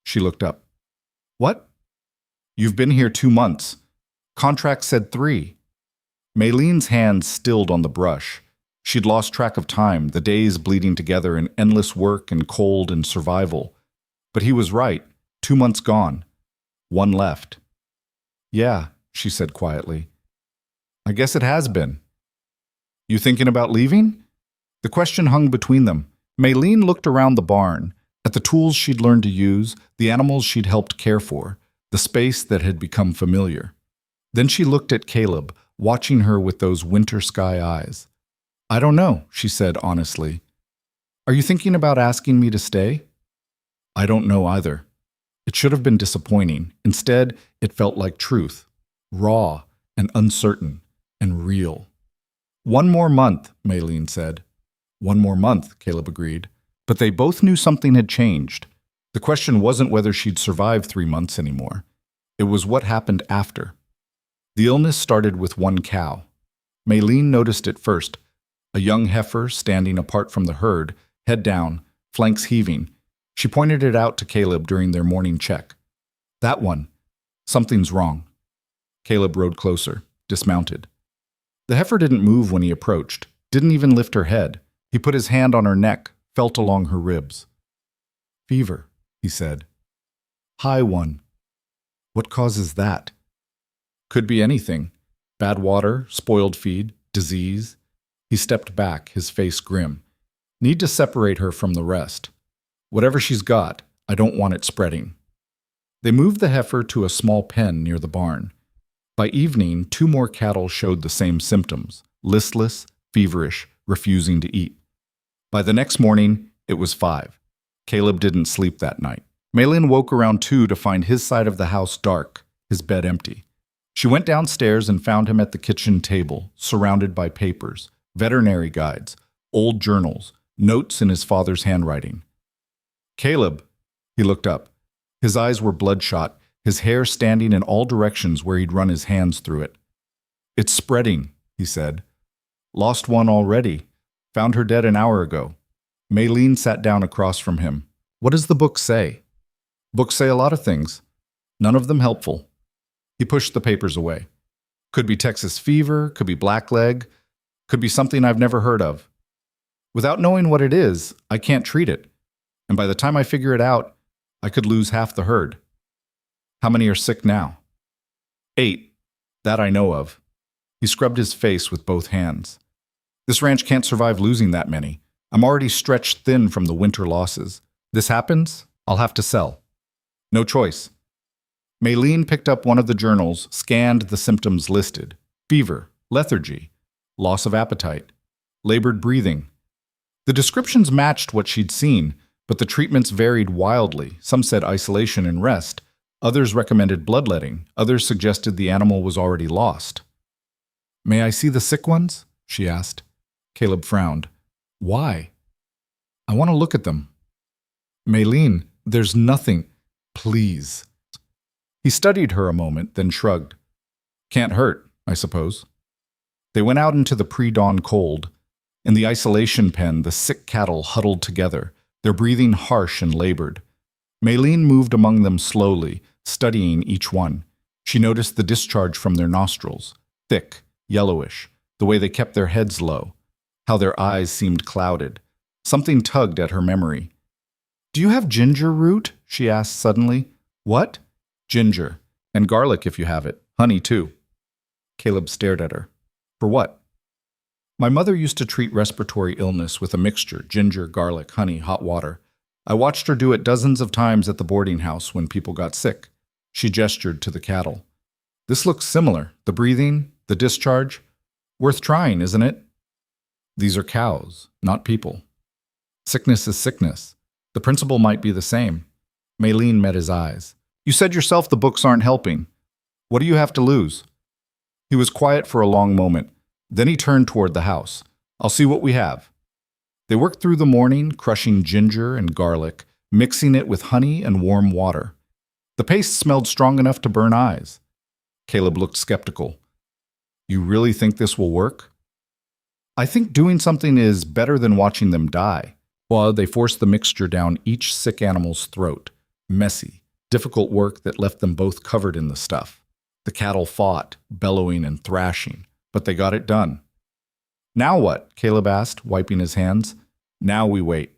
She looked up. "What?" "You've been here 2 months. Contract said 3. Maylene's hands stilled on the brush. She'd lost track of time, the days bleeding together in endless work and cold and survival. But he was right. 2 months gone. 1 left. "Yeah," she said quietly. "I guess it has been." "You thinking about leaving?" The question hung between them. Maylene looked around the barn, at the tools she'd learned to use, the animals she'd helped care for, the space that had become familiar. Then she looked at Caleb, watching her with those winter sky eyes. "I don't know," she said honestly. "Are you thinking about asking me to stay?" "I don't know either." It should have been disappointing. Instead, it felt like truth, raw and uncertain and real. "1 more month," Maylene said. "1 more month," Caleb agreed. But they both knew something had changed. The question wasn't whether she'd survive 3 months anymore. It was what happened after. The illness started with 1 cow. Maylene noticed it first, a young heifer standing apart from the herd, head down, flanks heaving. She pointed it out to Caleb during their morning check. "That one. Something's wrong." Caleb rode closer, dismounted. The heifer didn't move when he approached, didn't even lift her head. He put his hand on her neck, felt along her ribs. "Fever," he said. "High one." "What causes that?" "Could be anything. Bad water, spoiled feed, disease." He stepped back, his face grim. "Need to separate her from the rest. Whatever she's got, I don't want it spreading." They moved the heifer to a small pen near the barn. By evening, 2 more cattle showed the same symptoms, listless, feverish, refusing to eat. By the next morning, it was 5. Caleb didn't sleep that night. Maylin woke around 2 to find his side of the house dark, his bed empty. She went downstairs and found him at the kitchen table, surrounded by papers, veterinary guides, old journals, notes in his father's handwriting. "Caleb," he looked up. His eyes were bloodshot, his hair standing in all directions where he'd run his hands through it. "It's spreading," he said. "Lost one already. Found her dead an hour ago." Maylin sat down across from him. "What does the book say?" "Books say a lot of things. None of them helpful." He pushed the papers away. "Could be Texas fever, could be blackleg, could be something I've never heard of. Without knowing what it is, I can't treat it. And by the time I figure it out, I could lose half the herd." "How many are sick now?" 8. That I know of." He scrubbed his face with both hands. "This ranch can't survive losing that many. I'm already stretched thin from the winter losses. This happens, I'll have to sell. No choice." Maylin picked up one of the journals, scanned the symptoms listed. Fever, lethargy, loss of appetite, labored breathing. The descriptions matched what she'd seen, but the treatments varied wildly. Some said isolation and rest. Others recommended bloodletting. Others suggested the animal was already lost. "May I see the sick ones?" she asked. Caleb frowned. "Why?" "I want to look at them." "Maylin, there's nothing. Please." He studied her a moment, then shrugged. "Can't hurt, I suppose." They went out into the pre-dawn cold. In the isolation pen, the sick cattle huddled together, their breathing harsh and labored. Maylin moved among them slowly, studying each one. She noticed the discharge from their nostrils, thick, yellowish, the way they kept their heads low, how their eyes seemed clouded. Something tugged at her memory. "Do you have ginger root?" she asked suddenly. "What?" "Ginger. And garlic if you have it. Honey, too." Caleb stared at her. "For what?" "My mother used to treat respiratory illness with a mixture, ginger, garlic, honey, hot water. I watched her do it dozens of times at the boarding house when people got sick." She gestured to the cattle. "This looks similar. The breathing, the discharge. Worth trying, isn't it?" "These are cows, not people." "Sickness is sickness. The principle might be the same." Maylin met his eyes. "You said yourself the books aren't helping. What do you have to lose?" He was quiet for a long moment. Then he turned toward the house. "I'll see what we have." They worked through the morning, crushing ginger and garlic, mixing it with honey and warm water. The paste smelled strong enough to burn eyes. Caleb looked skeptical. "You really think this will work?" "I think doing something is better than watching them die." While they forced the mixture down each sick animal's throat. Messy, difficult work that left them both covered in the stuff. The cattle fought, bellowing and thrashing, but they got it done. "Now what?" Caleb asked, wiping his hands. "Now we wait."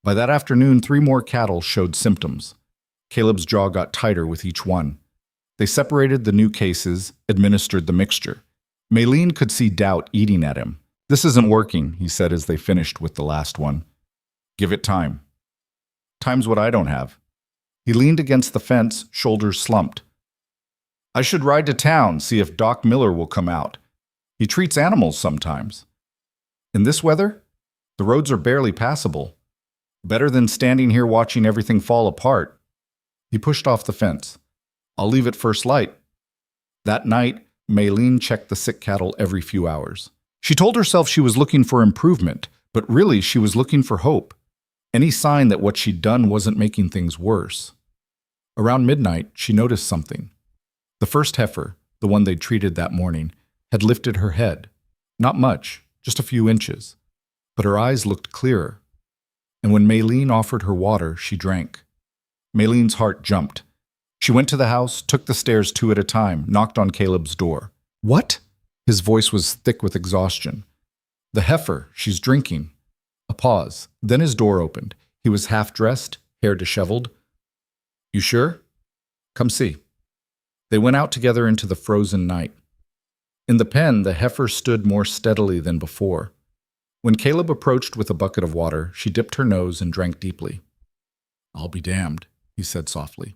By that afternoon, 3 more cattle showed symptoms. Caleb's jaw got tighter with each one. They separated the new cases, administered the mixture. Maylin could see doubt eating at him. "This isn't working," he said as they finished with the last one. "Give it time." "Time's what I don't have." He leaned against the fence, shoulders slumped. "I should ride to town, see if Doc Miller will come out. He treats animals sometimes." "In this weather? The roads are barely passable. Better than standing here watching everything fall apart." He pushed off the fence. "I'll leave at first light." That night, Maylin checked the sick cattle every few hours. She told herself she was looking for improvement, but really she was looking for hope. Any sign that what she'd done wasn't making things worse. Around midnight, she noticed something. The first heifer, the one they'd treated that morning, had lifted her head. Not much, just a few inches. But her eyes looked clearer. And when Maylin offered her water, she drank. Maylin's heart jumped. She went to the house, took the stairs 2 at a time, knocked on Caleb's door. "What?" His voice was thick with exhaustion. "The heifer, she's drinking." A pause. Then his door opened. He was half-dressed, hair disheveled. "You sure? Come see." They went out together into the frozen night. In the pen, the heifer stood more steadily than before. When Caleb approached with a bucket of water, she dipped her nose and drank deeply. "I'll be damned," he said softly.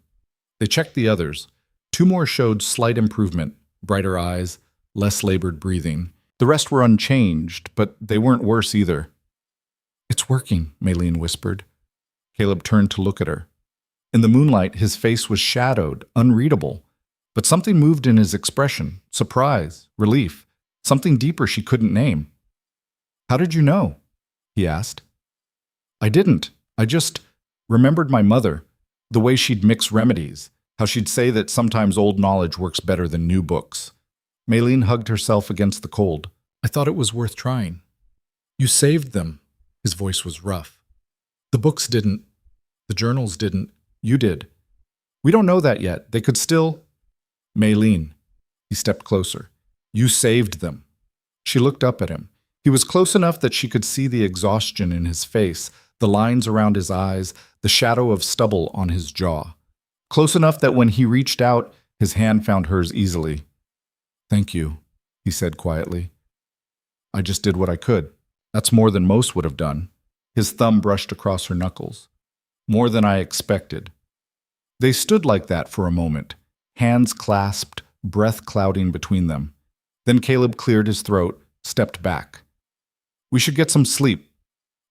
They checked the others. 2 more showed slight improvement, brighter eyes, less labored breathing. The rest were unchanged, but they weren't worse either. "It's working," Maylin whispered. Caleb turned to look at her. In the moonlight, his face was shadowed, unreadable. But something moved in his expression, surprise, relief, something deeper she couldn't name. "How did you know?" he asked. "I didn't. I just remembered my mother, the way she'd mix remedies, how she'd say that sometimes old knowledge works better than new books." Maylene hugged herself against the cold. "I thought it was worth trying." "You saved them." His voice was rough. "The books didn't. The journals didn't. You did. We don't know that yet. They could still—" "Maylene." He stepped closer. "You saved them." She looked up at him. He was close enough that she could see the exhaustion in his face, the lines around his eyes, the shadow of stubble on his jaw. Close enough that when he reached out, his hand found hers easily. "Thank you," he said quietly. "I just did what I could. That's more than most would have done." His thumb brushed across her knuckles. "More than I expected." They stood like that for a moment, hands clasped, breath clouding between them. Then Caleb cleared his throat, stepped back. "We should get some sleep.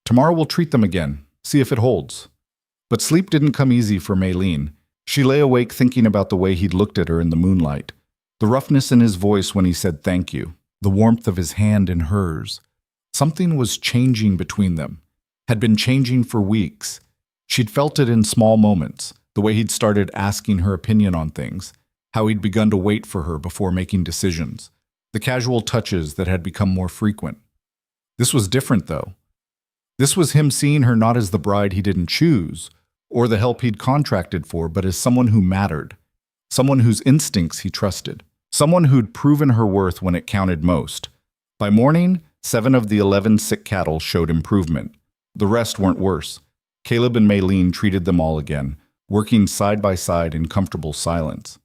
Tomorrow we'll treat them again, see if it holds." But sleep didn't come easy for Maylene. She lay awake thinking about the way he'd looked at her in the moonlight, the roughness in his voice when he said thank you, the warmth of his hand in hers. Something was changing between them, had been changing for weeks. She'd felt it in small moments, the way he'd started asking her opinion on things, how he'd begun to wait for her before making decisions, the casual touches that had become more frequent. This was different, though. This was him seeing her not as the bride he didn't choose, or the help he'd contracted for, but as someone who mattered, someone whose instincts he trusted, someone who'd proven her worth when it counted most. By morning, 7 of the 11 sick cattle showed improvement. The rest weren't worse. Caleb and Maylene treated them all again, working side by side in comfortable silence.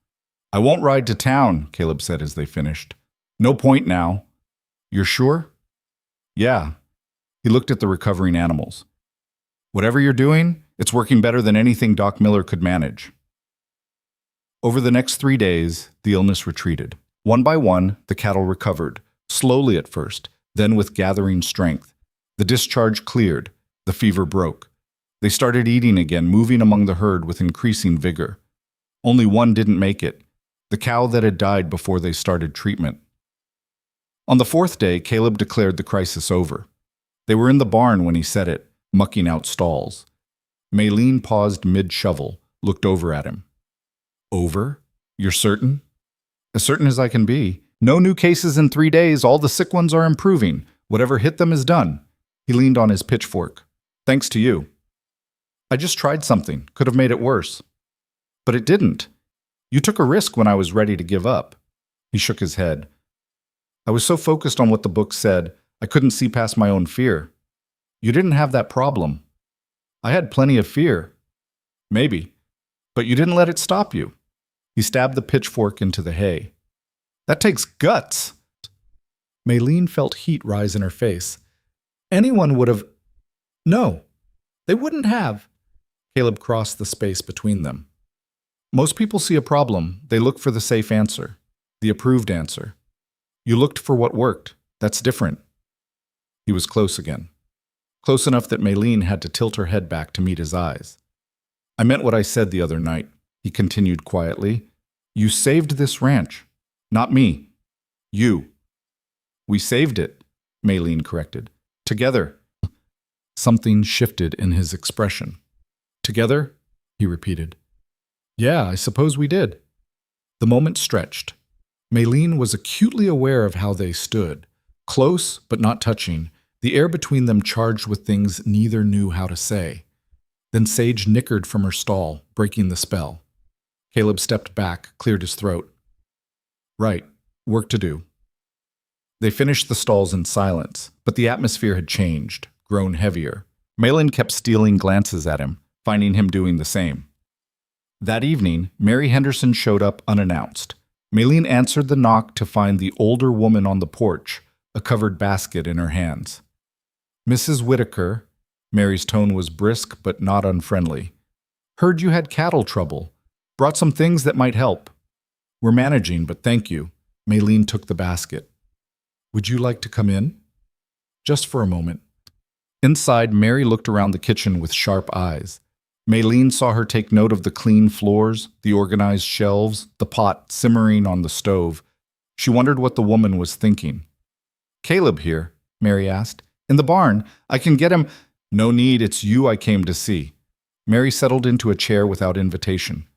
"I won't ride to town," Caleb said as they finished. "No point now." "You're sure?" "Yeah." He looked at the recovering animals. "Whatever you're doing, it's working better than anything Doc Miller could manage." Over the next 3 days, the illness retreated. One by one, the cattle recovered, slowly at first, then with gathering strength. The discharge cleared. The fever broke. They started eating again, moving among the herd with increasing vigor. Only one didn't make it, the cow that had died before they started treatment. On the 4th day, Caleb declared the crisis over. They were in the barn when he said it, mucking out stalls. Maylene paused mid-shovel, looked over at him. "Over? You're certain?" "As certain as I can be. No new cases in 3 days. All the sick ones are improving. Whatever hit them is done." He leaned on his pitchfork. "Thanks to you." "I just tried something. Could have made it worse." "But it didn't. You took a risk when I was ready to give up." He shook his head. "I was so focused on what the book said, I couldn't see past my own fear. You didn't have that problem." "I had plenty of fear." "Maybe. But you didn't let it stop you." He stabbed the pitchfork into the hay. "That takes guts." Maylene felt heat rise in her face. "Anyone would have—" "No, they wouldn't have." Caleb crossed the space between them. "Most people see a problem. They look for the safe answer, the approved answer. You looked for what worked. That's different." He was close again. Close enough that Maylene had to tilt her head back to meet his eyes. "I meant what I said the other night," he continued quietly. "You saved this ranch. Not me. You." "We saved it," Maylene corrected. "Together." Something shifted in his expression. "Together?" he repeated. "Yeah, I suppose we did." The moment stretched. Maylene was acutely aware of how they stood, close but not touching, the air between them charged with things neither knew how to say. Then Sage nickered from her stall, breaking the spell. Caleb stepped back, cleared his throat. "Right, work to do." They finished the stalls in silence, but the atmosphere had changed, grown heavier. Maylene kept stealing glances at him, finding him doing the same. That evening, Mary Henderson showed up unannounced. Maylene answered the knock to find the older woman on the porch, a covered basket in her hands. "Mrs. Whitaker," Mary's tone was brisk but not unfriendly. "Heard you had cattle trouble. Brought some things that might help. We're managing, but thank you." Maylene took the basket. "Would you like to come in?" "Just for a moment." Inside, Mary looked around the kitchen with sharp eyes. Maylene saw her take note of the clean floors, the organized shelves, the pot simmering on the stove. She wondered what the woman was thinking. "Caleb here?" Mary asked. "In the barn. I can get him—" "No need, it's you I came to see." Mary settled into a chair without invitation.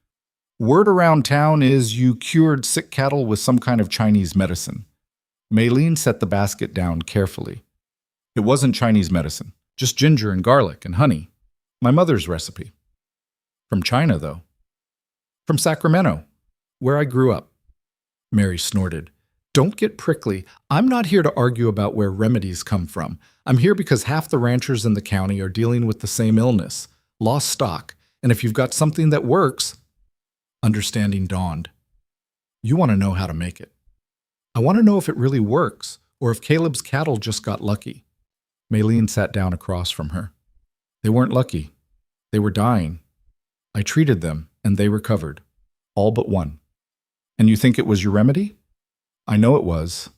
"Word around town is you cured sick cattle with some kind of Chinese medicine." Maylene set the basket down carefully. "It wasn't Chinese medicine, just ginger and garlic and honey. My mother's recipe." "From China, though." "From Sacramento, where I grew up." Mary snorted. "Don't get prickly. I'm not here to argue about where remedies come from. I'm here because half the ranchers in the county are dealing with the same illness, lost stock, and if you've got something that works—" Understanding dawned. "You want to know how to make it." "I want to know if it really works, or if Caleb's cattle just got lucky." Maylene sat down across from her. "They weren't lucky. They were dying. I treated them, and they recovered. All but one." "And you think it was your remedy?" "I know it was."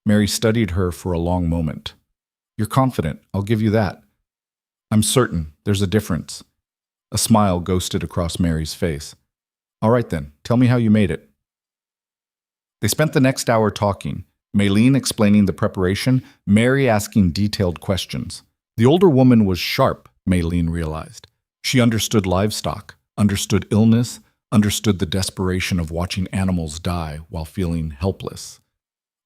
Mary studied her for a long moment. "You're confident, I'll give you that." "I'm certain. There's a difference." A smile ghosted across Mary's face. "All right then, tell me how you made it." They spent the next hour talking, Maylene explaining the preparation, Mary asking detailed questions. The older woman was sharp, Maylene realized. She understood livestock, understood illness, understood the desperation of watching animals die while feeling helpless.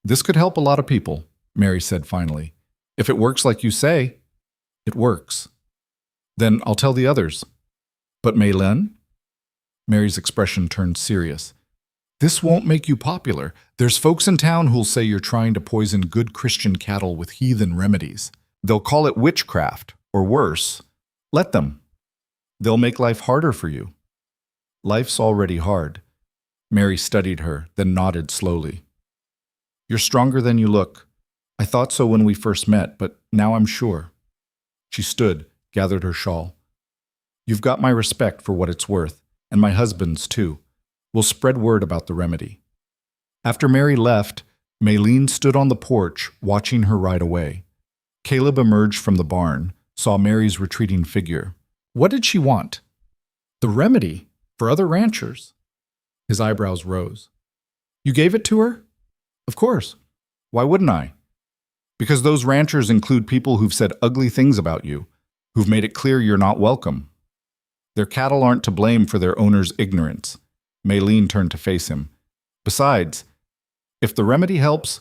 "This could help a lot of people," Mary said finally. "If it works like you say." "It works." "Then I'll tell the others." "But Maylene?" Mary's expression turned serious. "This won't make you popular. There's folks in town who'll say you're trying to poison good Christian cattle with heathen remedies. They'll call it witchcraft, or worse. Let them. They'll make life harder for you." "Life's already hard." Mary studied her, then nodded slowly. "You're stronger than you look. I thought so when we first met, but now I'm sure." She stood, gathered her shawl. "You've got my respect for what it's worth, and my husband's too. We'll spread word about the remedy." After Mary left, Maylene stood on the porch, watching her ride away. Caleb emerged from the barn, saw Mary's retreating figure. What did she want? The remedy for other ranchers. His eyebrows rose. "You gave it to her?" "Of course. Why wouldn't I?" "Because those ranchers include people who've said ugly things about you, who've made it clear you're not welcome. Their cattle aren't to blame for their owner's ignorance." Maylene turned to face him. "Besides, if the remedy helps,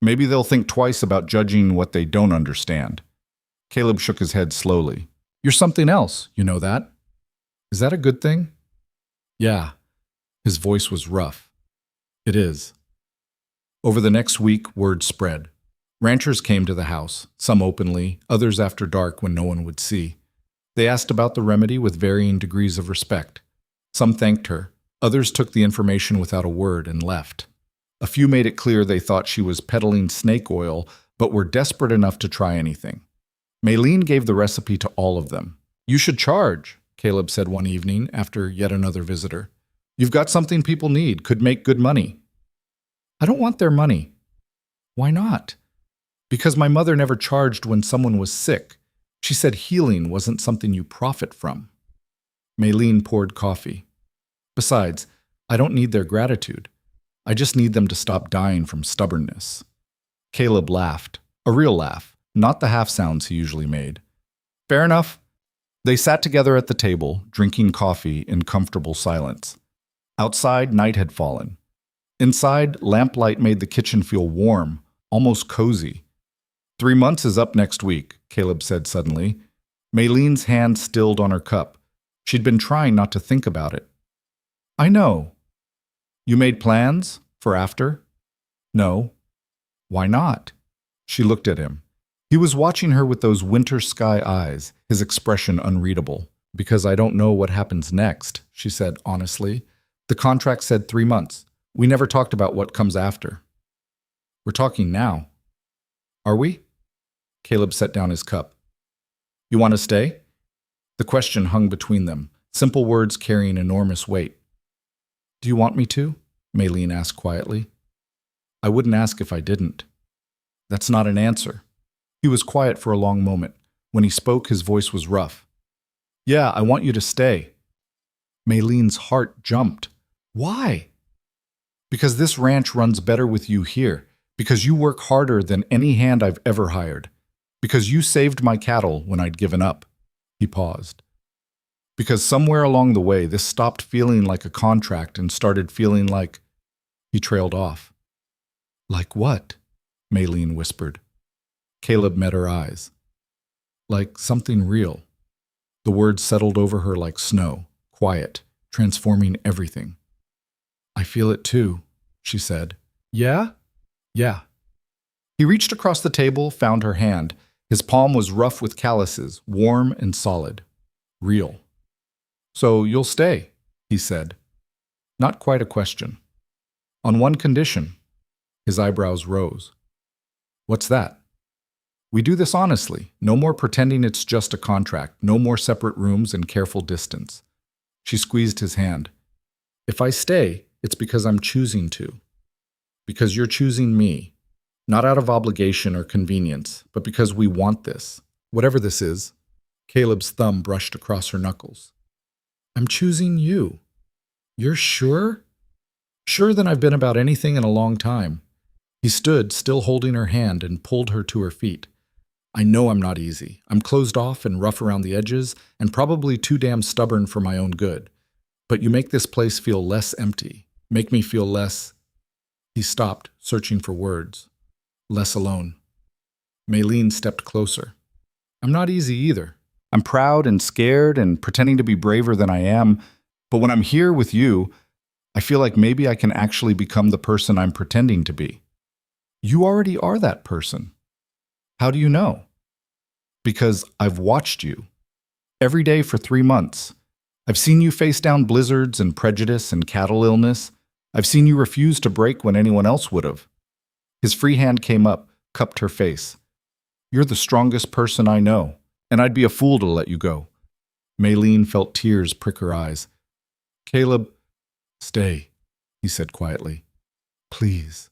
maybe they'll think twice about judging what they don't understand." Caleb shook his head slowly. "You're something else, you know that." "Is that a good thing?" "Yeah." His voice was rough. "It is." Over the next week, word spread. Ranchers came to the house, some openly, others after dark when no one would see. They asked about the remedy with varying degrees of respect. Some thanked her. Others took the information without a word and left. A few made it clear they thought she was peddling snake oil, but were desperate enough to try anything. Maylene gave the recipe to all of them. "You should charge," Caleb said one evening after yet another visitor. "You've got something people need, could make good money." "I don't want their money." "Why not?" "Because my mother never charged when someone was sick. She said healing wasn't something you profit from." Maylene poured coffee. "Besides, I don't need their gratitude. I just need them to stop dying from stubbornness." Caleb laughed, a real laugh, not the half sounds he usually made. "Fair enough." They sat together at the table, drinking coffee in comfortable silence. Outside, night had fallen. Inside, lamplight made the kitchen feel warm, almost cozy. 3 months is up next week," Caleb said suddenly. Maylene's hand stilled on her cup. She'd been trying not to think about it. "I know." "You made plans? For after?" "No." "Why not?" She looked at him. He was watching her with those winter sky eyes, his expression unreadable. "Because I don't know what happens next," she said honestly. "The contract said 3 months. We never talked about what comes after." "We're talking now." "Are we?" Caleb set down his cup. "You want to stay?" The question hung between them, simple words carrying enormous weight. "Do you want me to?" Maylene asked quietly. "I wouldn't ask if I didn't." "That's not an answer." He was quiet for a long moment. When he spoke, his voice was rough. Yeah, I want you to stay. Maylene's heart jumped. Why? Because this ranch runs better with you here. Because you work harder than any hand I've ever hired. Because you saved my cattle when I'd given up. He paused. Because somewhere along the way, this stopped feeling like a contract and started feeling like... He trailed off. Like what? Maylene whispered. Caleb met her eyes. Like something real. The words settled over her like snow, quiet, transforming everything. I feel it too, she said. Yeah? Yeah. He reached across the table, found her hand. His palm was rough with calluses, warm and solid. Real. So you'll stay, he said. Not quite a question. On one condition. His eyebrows rose. What's that? We do this honestly. No more pretending it's just a contract. No more separate rooms and careful distance. She squeezed his hand. If I stay, it's because I'm choosing to. Because you're choosing me. Not out of obligation or convenience, but because we want this. Whatever this is. Caleb's thumb brushed across her knuckles. I'm choosing you. You're sure? Surer than I've been about anything in a long time. He stood, still holding her hand, and pulled her to her feet. I know I'm not easy. I'm closed off and rough around the edges, and probably too damn stubborn for my own good. But you make this place feel less empty. Make me feel less... He stopped, searching for words. Less alone. Maylene stepped closer. I'm not easy either. I'm proud and scared and pretending to be braver than I am, but when I'm here with you, I feel like maybe I can actually become the person I'm pretending to be. You already are that person. How do you know? Because I've watched you. Every day for 3 months. I've seen you face down blizzards and prejudice and cattle illness. I've seen you refuse to break when anyone else would have. His free hand came up, cupped her face. You're the strongest person I know, and I'd be a fool to let you go. Maylene felt tears prick her eyes. Caleb, stay, he said quietly. Please.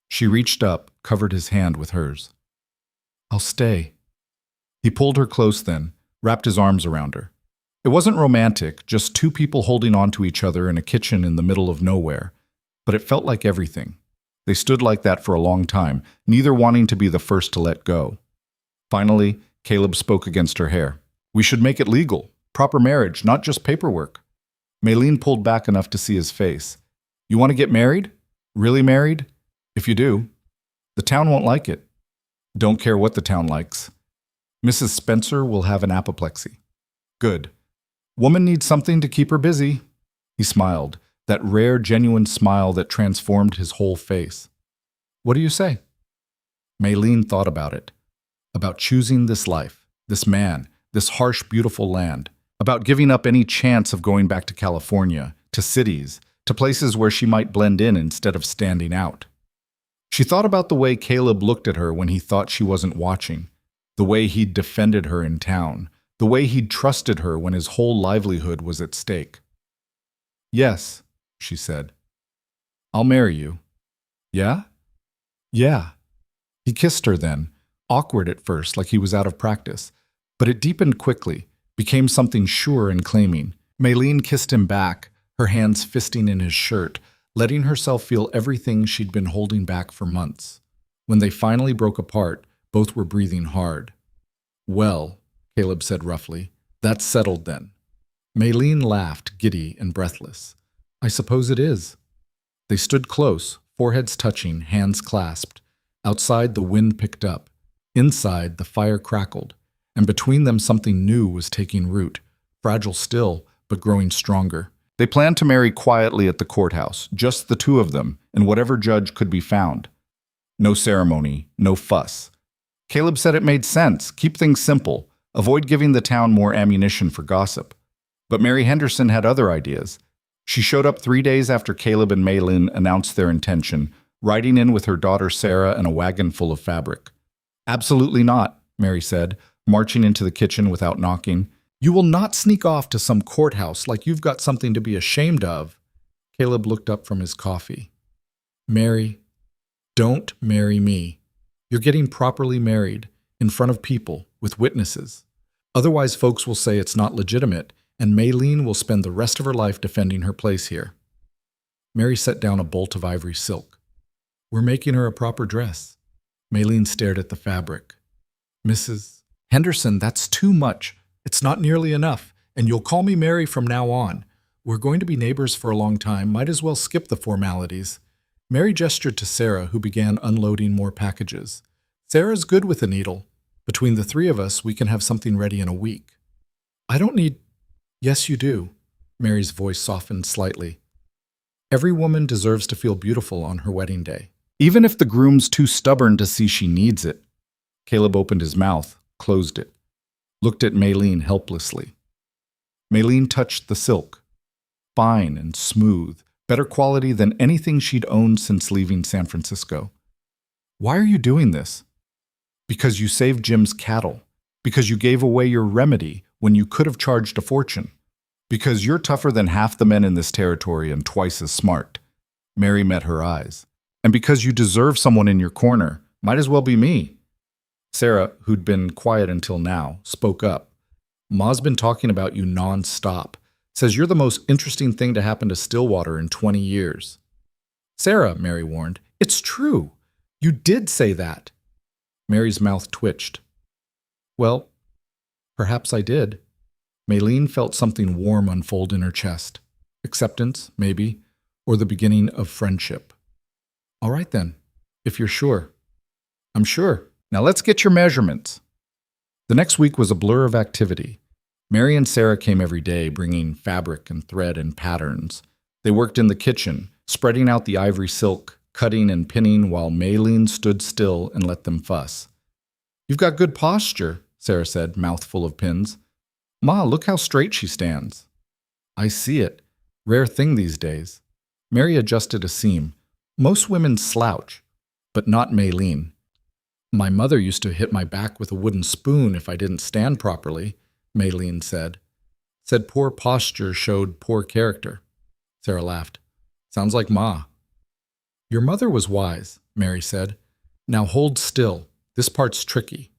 She reached up, covered his hand with hers. I'll stay. He pulled her close then, wrapped his arms around her. It wasn't romantic, just two people holding on to each other in a kitchen in the middle of nowhere, but it felt like everything. They stood like that for a long time, neither wanting to be the first to let go. Finally, Caleb spoke against her hair. We should make it legal. Proper marriage, not just paperwork. Maylene pulled back enough to see his face. You want to get married? Really married? If you do, the town won't like it. Don't care what the town likes. Mrs. Spencer will have an apoplexy. Good. Woman needs something to keep her busy. He smiled, that rare, genuine smile that transformed his whole face. What do you say? Maylene thought about it. About choosing this life, this man, this harsh, beautiful land. About giving up any chance of going back to California, to cities, to places where she might blend in instead of standing out. She thought about the way Caleb looked at her when he thought she wasn't watching, the way he'd defended her in town, the way he'd trusted her when his whole livelihood was at stake. Yes, she said. I'll marry you. Yeah? Yeah. He kissed her then, awkward at first, like he was out of practice, but it deepened quickly, became something sure and claiming. Maylene kissed him back, her hands fisting in his shirt, letting herself feel everything she'd been holding back for months. When they finally broke apart, both were breathing hard. Well, Caleb said roughly, that's settled then. Maylene laughed, giddy and breathless. I suppose it is. They stood close, foreheads touching, hands clasped. Outside, the wind picked up. Inside, the fire crackled. And between them, something new was taking root, fragile still, but growing stronger. They planned to marry quietly at the courthouse, just the two of them, and whatever judge could be found. No ceremony, no fuss. Caleb said it made sense. Keep things simple. Avoid giving the town more ammunition for gossip. But Mary Henderson had other ideas. She showed up 3 days after Caleb and Maylene announced their intention, riding in with her daughter Sarah and a wagon full of fabric. Absolutely not, Mary said, marching into the kitchen without knocking. You will not sneak off to some courthouse like you've got something to be ashamed of. Caleb looked up from his coffee. Mary, don't marry me. You're getting properly married, in front of people, with witnesses. Otherwise, folks will say it's not legitimate, and Maylene will spend the rest of her life defending her place here. Mary set down a bolt of ivory silk. We're making her a proper dress. Maylene stared at the fabric. Mrs. Henderson, that's too much. It's not nearly enough, and you'll call me Mary from now on. We're going to be neighbors for a long time. Might as well skip the formalities. Mary gestured to Sarah, who began unloading more packages. Sarah's good with a needle. Between the three of us, we can have something ready in a week. I don't need... Yes, you do. Mary's voice softened slightly. Every woman deserves to feel beautiful on her wedding day, even if the groom's too stubborn to see she needs it. Caleb opened his mouth, closed it, looked at Maylene helplessly. Maylene touched the silk. Fine and smooth, better quality than anything she'd owned since leaving San Francisco. Why are you doing this? Because you saved Jim's cattle. Because you gave away your remedy when you could have charged a fortune. Because you're tougher than half the men in this territory and twice as smart. Mary met her eyes. And because you deserve someone in your corner. Might as well be me. Sarah, who'd been quiet until now, spoke up. Ma's been talking about you non-stop. Says you're the most interesting thing to happen to Stillwater in 20 years. Sarah, Mary warned, it's true. You did say that. Mary's mouth twitched. Well, perhaps I did. Maylene felt something warm unfold in her chest. Acceptance, maybe, or the beginning of friendship. All right then, if you're sure. I'm sure. Now let's get your measurements. The next week was a blur of activity. Mary and Sarah came every day, bringing fabric and thread and patterns. They worked in the kitchen, spreading out the ivory silk, cutting and pinning while Maylene stood still and let them fuss. You've got good posture, Sarah said, mouth full of pins. Ma, look how straight she stands. I see it. Rare thing these days. Mary adjusted a seam. Most women slouch, but not Maylene. My mother used to hit my back with a wooden spoon if I didn't stand properly, Maylene said. Said poor posture showed poor character. Sarah laughed. Sounds like Ma. Your mother was wise, Mary said. Now hold still. This part's tricky.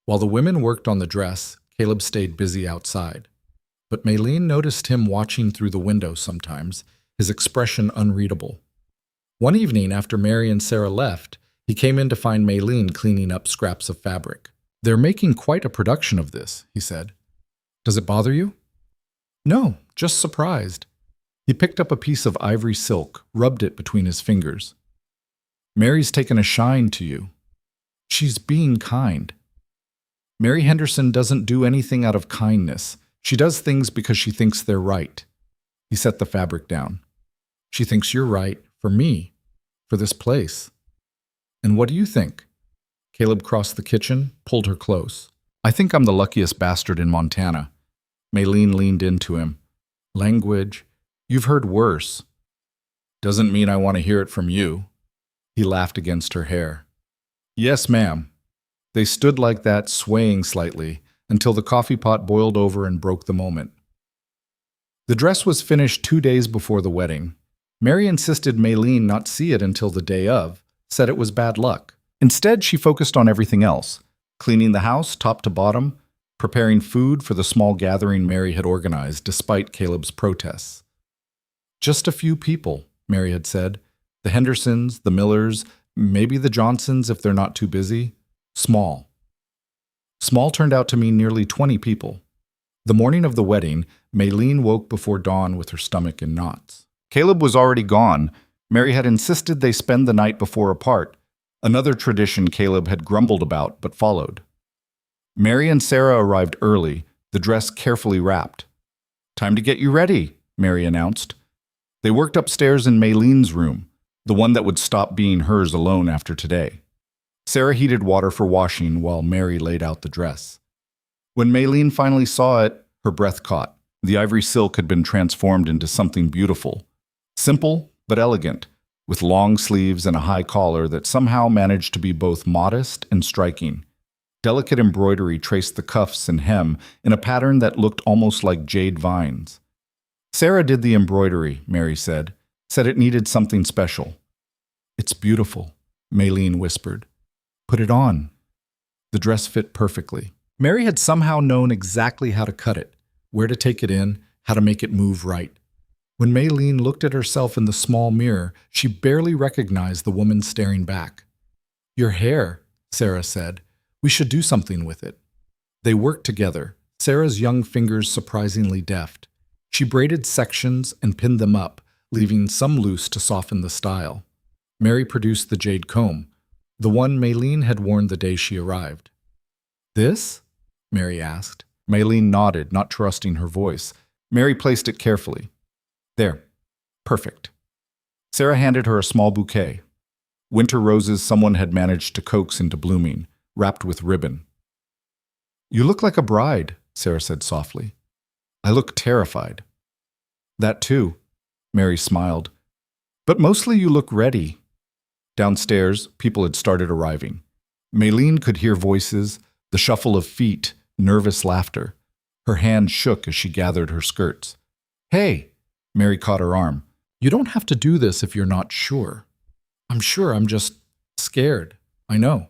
While the women worked on the dress, Caleb stayed busy outside. But Maylene noticed him watching through the window sometimes, his expression unreadable. One evening after Mary and Sarah left, he came in to find Maylene cleaning up scraps of fabric. They're making quite a production of this, he said. Does it bother you? No, just surprised. He picked up a piece of ivory silk, rubbed it between his fingers. Mary's taken a shine to you. She's being kind. Mary Henderson doesn't do anything out of kindness. She does things because she thinks they're right. He set the fabric down. She thinks you're right for me, for this place. And what do you think? Caleb crossed the kitchen, pulled her close. I think I'm the luckiest bastard in Montana. Maylene leaned into him. Language. You've heard worse. Doesn't mean I want to hear it from you. He laughed against her hair. Yes, ma'am. They stood like that, swaying slightly, until the coffee pot boiled over and broke the moment. The dress was finished 2 days before the wedding. Mary insisted Maylene not see it until the day of, said it was bad luck. Instead, she focused on everything else, cleaning the house top to bottom, preparing food for the small gathering Mary had organized despite Caleb's protests. Just a few people, Mary had said. The Hendersons, the Millers, maybe the Johnsons if they're not too busy. Small. Small turned out to mean nearly 20 people. The morning of the wedding, Maylene woke before dawn with her stomach in knots. Caleb was already gone. Mary had insisted they spend the night before apart, another tradition Caleb had grumbled about but followed. Mary and Sarah arrived early, the dress carefully wrapped. Time to get you ready, Mary announced. They worked upstairs in Maylene's room, the one that would stop being hers alone after today. Sarah heated water for washing while Mary laid out the dress. When Maylene finally saw it, her breath caught. The ivory silk had been transformed into something beautiful. Simple, but elegant, with long sleeves and a high collar that somehow managed to be both modest and striking. Delicate embroidery traced the cuffs and hem in a pattern that looked almost like jade vines. Sarah did the embroidery, Mary said it needed something special. It's beautiful, Maylene whispered. Put it on. The dress fit perfectly. Mary had somehow known exactly how to cut it, where to take it in, how to make it move right. When Maylene looked at herself in the small mirror, she barely recognized the woman staring back. "Your hair," Sarah said. "We should do something with it." They worked together, Sarah's young fingers surprisingly deft. She braided sections and pinned them up, leaving some loose to soften the style. Mary produced the jade comb, the one Maylene had worn the day she arrived. "This?" Mary asked. Maylene nodded, not trusting her voice. Mary placed it carefully. "There. Perfect." Sarah handed her a small bouquet. Winter roses someone had managed to coax into blooming, wrapped with ribbon. "You look like a bride," Sarah said softly. "I look terrified." "That too," Mary smiled. "But mostly you look ready." Downstairs, people had started arriving. Maylene could hear voices, the shuffle of feet, nervous laughter. Her hand shook as she gathered her skirts. "Hey!" Mary caught her arm. "You don't have to do this if you're not sure." "I'm sure, I'm just scared." "I know.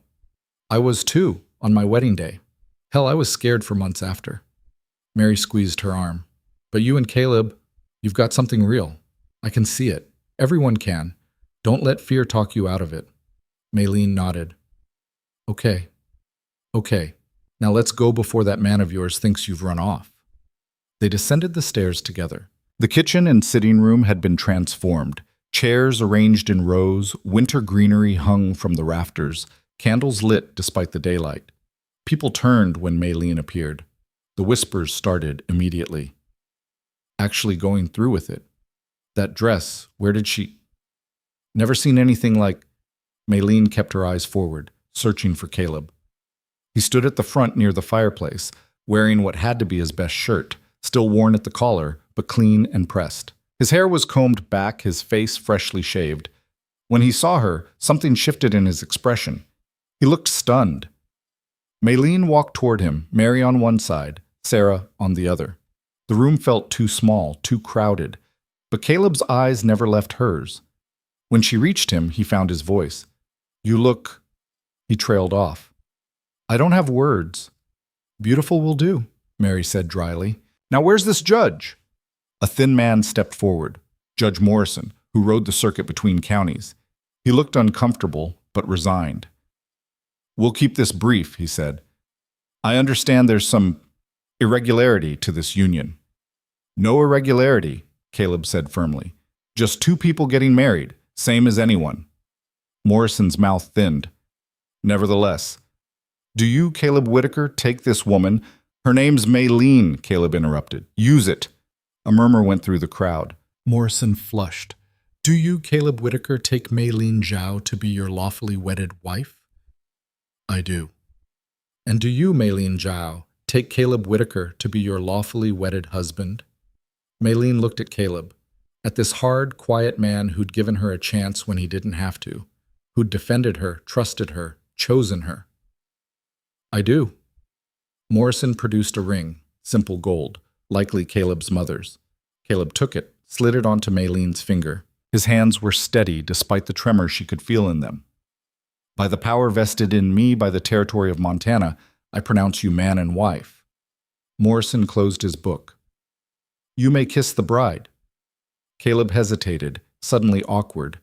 I was too, on my wedding day. Hell, I was scared for months after." Mary squeezed her arm. "But you and Caleb, you've got something real. I can see it. Everyone can. Don't let fear talk you out of it." Maylene nodded. Okay. Now let's go before that man of yours thinks you've run off." They descended the stairs together. The kitchen and sitting room had been transformed. Chairs arranged in rows, winter greenery hung from the rafters, candles lit despite the daylight. People turned when Maylene appeared. The whispers started immediately. "Actually going through with it. That dress, where did she—" "Never seen anything like—" Maylene kept her eyes forward, searching for Caleb. He stood at the front near the fireplace, wearing what had to be his best shirt, still worn at the collar, but clean and pressed. His hair was combed back, his face freshly shaved. When he saw her, something shifted in his expression. He looked stunned. Maylene walked toward him, Mary on one side, Sarah on the other. The room felt too small, too crowded, but Caleb's eyes never left hers. When she reached him, he found his voice. "You look—" He trailed off. "I don't have words." "Beautiful will do," Mary said dryly. "Now where's this judge?" A thin man stepped forward, Judge Morrison, who rode the circuit between counties. He looked uncomfortable, but resigned. "We'll keep this brief," he said. "I understand there's some irregularity to this union." "No irregularity," Caleb said firmly. "Just two people getting married, same as anyone." Morrison's mouth thinned. "Nevertheless, do you, Caleb Whitaker, take this woman—" "Her name's Maylene," Caleb interrupted. "Use it." A murmur went through the crowd. Morrison flushed. "Do you, Caleb Whitaker, take Maylene Zhao to be your lawfully wedded wife?" "I do." "And do you, Maylene Zhao, take Caleb Whitaker to be your lawfully wedded husband?" Maylene looked at Caleb, at this hard, quiet man who'd given her a chance when he didn't have to, who'd defended her, trusted her, chosen her. "I do." Morrison produced a ring, simple gold, likely Caleb's mother's. Caleb took it, slid it onto Maylene's finger. His hands were steady despite the tremor she could feel in them. "By the power vested in me by the territory of Montana, I pronounce you man and wife." Morrison closed his book. "You may kiss the bride." Caleb hesitated, suddenly awkward.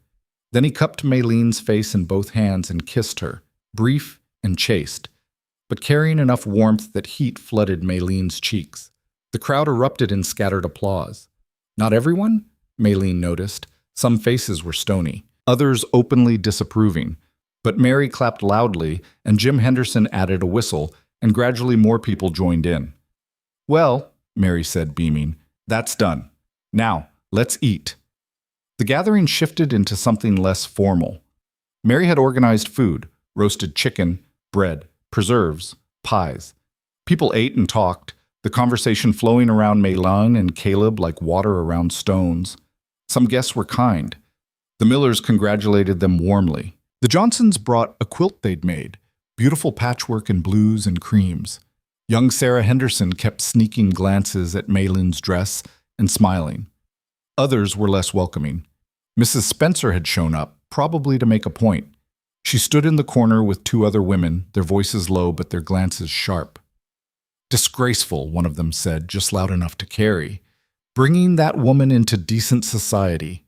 Then he cupped Maylene's face in both hands and kissed her, brief and chaste, but carrying enough warmth that heat flooded Maylene's cheeks. The crowd erupted in scattered applause. Not everyone, Maylene noticed. Some faces were stony, others openly disapproving. But Mary clapped loudly, and Jim Henderson added a whistle, and gradually more people joined in. "Well," Mary said, beaming, "that's done. Now, let's eat." The gathering shifted into something less formal. Mary had organized food, roasted chicken, bread, preserves, pies. People ate and talked, the conversation flowing around Maylene and Caleb like water around stones. Some guests were kind. The Millers congratulated them warmly. The Johnsons brought a quilt they'd made, beautiful patchwork in blues and creams. Young Sarah Henderson kept sneaking glances at Maylene's dress and smiling. Others were less welcoming. Mrs. Spencer had shown up, probably to make a point. She stood in the corner with two other women, their voices low but their glances sharp. Disgraceful, one of them said, just loud enough to carry. Bringing that woman into decent society.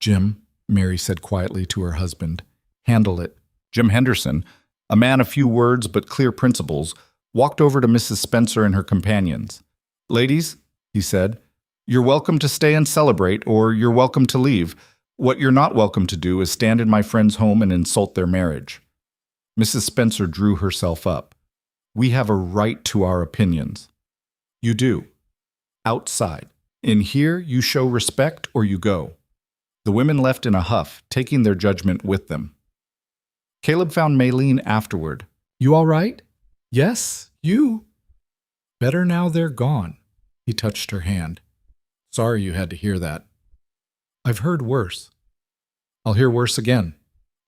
Jim, Mary said quietly to her husband, handle it. Jim Henderson, a man of few words but clear principles, walked over to Mrs. Spencer and her companions. Ladies, he said, you're welcome to stay and celebrate, or you're welcome to leave. What you're not welcome to do is stand in my friend's home and insult their marriage. Mrs. Spencer drew herself up. We have a right to our opinions. You do. Outside. In here, you show respect or you go. The women left in a huff, taking their judgment with them. Caleb found Maylene afterward. You all right? Yes, you. Better now they're gone. He touched her hand. Sorry you had to hear that. I've heard worse. I'll hear worse again.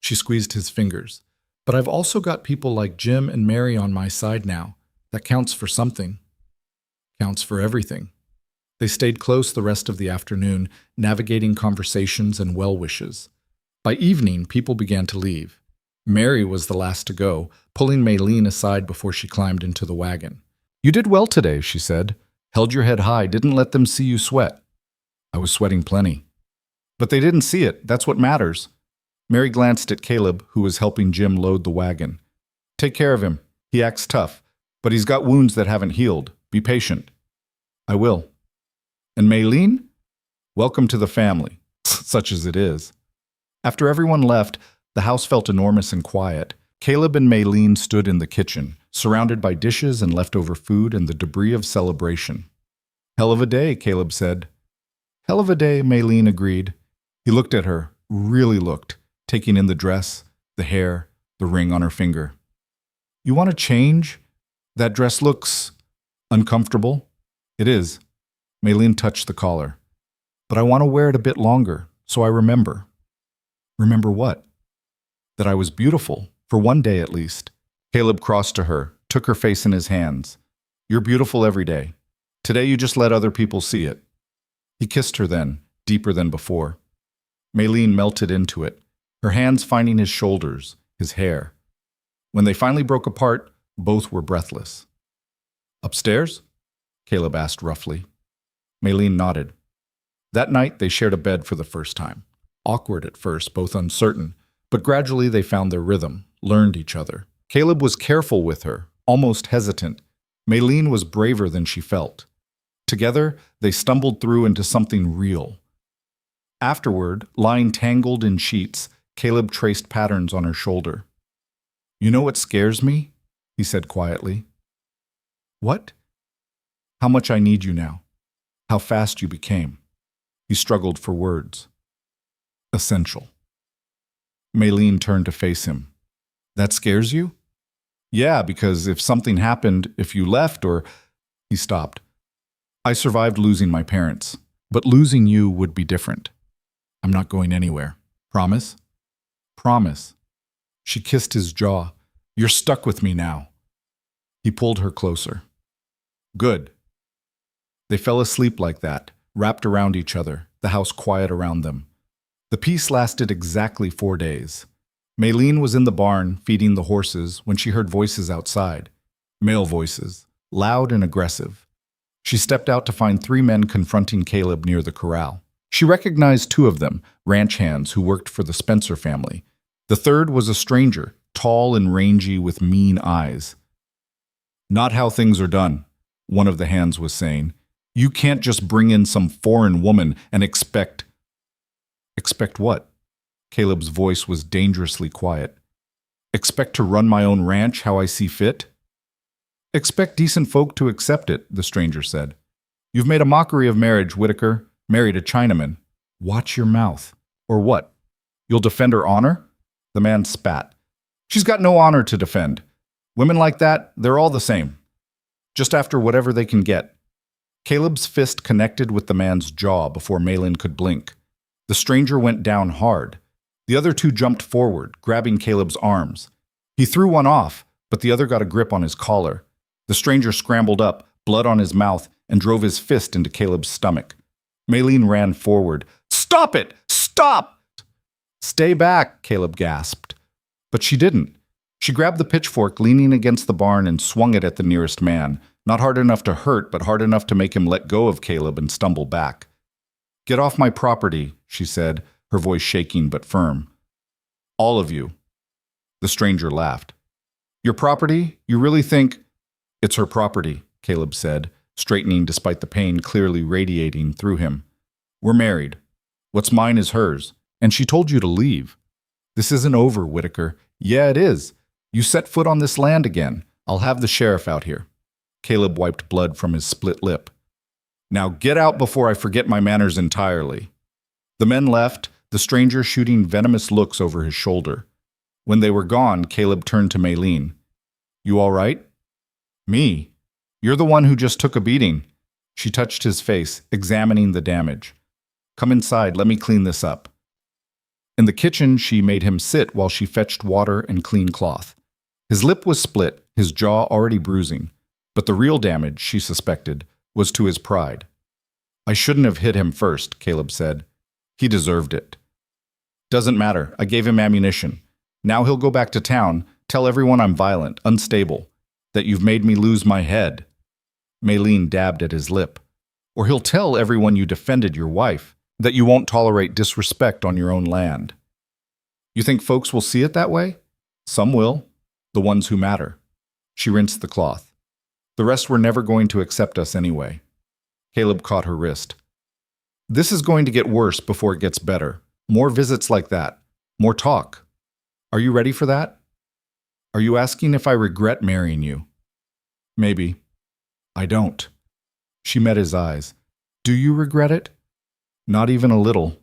She squeezed his fingers. But I've also got people like Jim and Mary on my side now. That counts for something. Counts for everything. They stayed close the rest of the afternoon, navigating conversations and well-wishes. By evening, people began to leave. Mary was the last to go, pulling Maylene aside before she climbed into the wagon. You did well today, she said. Held your head high, didn't let them see you sweat. I was sweating plenty. But they didn't see it, that's what matters. Mary glanced at Caleb, who was helping Jim load the wagon. Take care of him. He acts tough, but he's got wounds that haven't healed. Be patient. I will. And Maylene? Welcome to the family, such as it is. After everyone left, the house felt enormous and quiet. Caleb and Maylene stood in the kitchen, surrounded by dishes and leftover food and the debris of celebration. Hell of a day, Caleb said. Hell of a day, Maylene agreed. He looked at her, really looked, taking in the dress, the hair, the ring on her finger. You want to change? That dress looks uncomfortable. It is. Maylene touched the collar. But I want to wear it a bit longer, so I remember. Remember what? That I was beautiful, for one day at least. Caleb crossed to her, took her face in his hands. You're beautiful every day. Today you just let other people see it. He kissed her then, deeper than before. Maylene melted into it, her hands finding his shoulders, his hair. When they finally broke apart, both were breathless. Upstairs? Caleb asked roughly. Maylene nodded. That night they shared a bed for the first time. Awkward at first, both uncertain, but gradually they found their rhythm, learned each other. Caleb was careful with her, almost hesitant. Maylene was braver than she felt. Together, they stumbled through into something real. Afterward, lying tangled in sheets, Caleb traced patterns on her shoulder. You know what scares me? He said quietly. What? How much I need you now. How fast you became. He struggled for words. Essential. Maylene turned to face him. That scares you? Yeah, because if something happened, if you left or... He stopped. I survived losing my parents, but losing you would be different. I'm not going anywhere. Promise? Promise. She kissed his jaw. You're stuck with me now. He pulled her closer. Good. They fell asleep like that, wrapped around each other, the house quiet around them. The peace lasted exactly 4 days. Maylene was in the barn, feeding the horses, when she heard voices outside. Male voices, loud and aggressive. She stepped out to find 3 men confronting Caleb near the corral. She recognized 2 of them, ranch hands who worked for the Spencer family. The third was a stranger, tall and rangy with mean eyes. Not how things are done, one of the hands was saying. You can't just bring in some foreign woman and expect... Expect what? Caleb's voice was dangerously quiet. Expect to run my own ranch how I see fit? Expect decent folk to accept it, the stranger said. You've made a mockery of marriage, Whitaker. Married a Chinaman. Watch your mouth. Or what? You'll defend her honor? The man spat. She's got no honor to defend. Women like that, they're all the same. Just after whatever they can get. Caleb's fist connected with the man's jaw before Maylene could blink. The stranger went down hard. The other 2 jumped forward, grabbing Caleb's arms. He threw one off, but the other got a grip on his collar. The stranger scrambled up, blood on his mouth, and drove his fist into Caleb's stomach. Maylene ran forward. Stop it! Stop! Stay back, Caleb gasped. But she didn't. She grabbed the pitchfork leaning against the barn and swung it at the nearest man, not hard enough to hurt, but hard enough to make him let go of Caleb and stumble back. "Get off my property," she said, her voice shaking but firm. "All of you." The stranger laughed. "Your property? You really think—" "It's her property," Caleb said, straightening despite the pain clearly radiating through him. "We're married. What's mine is hers. And she told you to leave." "This isn't over, Whitaker." "Yeah, it is. You set foot on this land again. I'll have the sheriff out here." Caleb wiped blood from his split lip. "Now get out before I forget my manners entirely." The men left, the stranger shooting venomous looks over his shoulder. When they were gone, Caleb turned to Maylene. "You all right?" "Me? You're the one who just took a beating." She touched his face, examining the damage. "Come inside, let me clean this up." In the kitchen, she made him sit while she fetched water and clean cloth. His lip was split, his jaw already bruising, but the real damage, she suspected, was to his pride. "I shouldn't have hit him first," Caleb said. "He deserved it." "Doesn't matter. I gave him ammunition. Now he'll go back to town, tell everyone I'm violent, unstable, that you've made me lose my head." Maylene dabbed at his lip. "Or he'll tell everyone you defended your wife, that you won't tolerate disrespect on your own land." "You think folks will see it that way?" "Some will. The ones who matter." She rinsed the cloth. "The rest were never going to accept us anyway." Caleb caught her wrist. "This is going to get worse before it gets better. More visits like that. More talk. Are you ready for that? Are you asking if I regret marrying you?" "Maybe." "I don't." She met his eyes. "Do you regret it?" "Not even a little."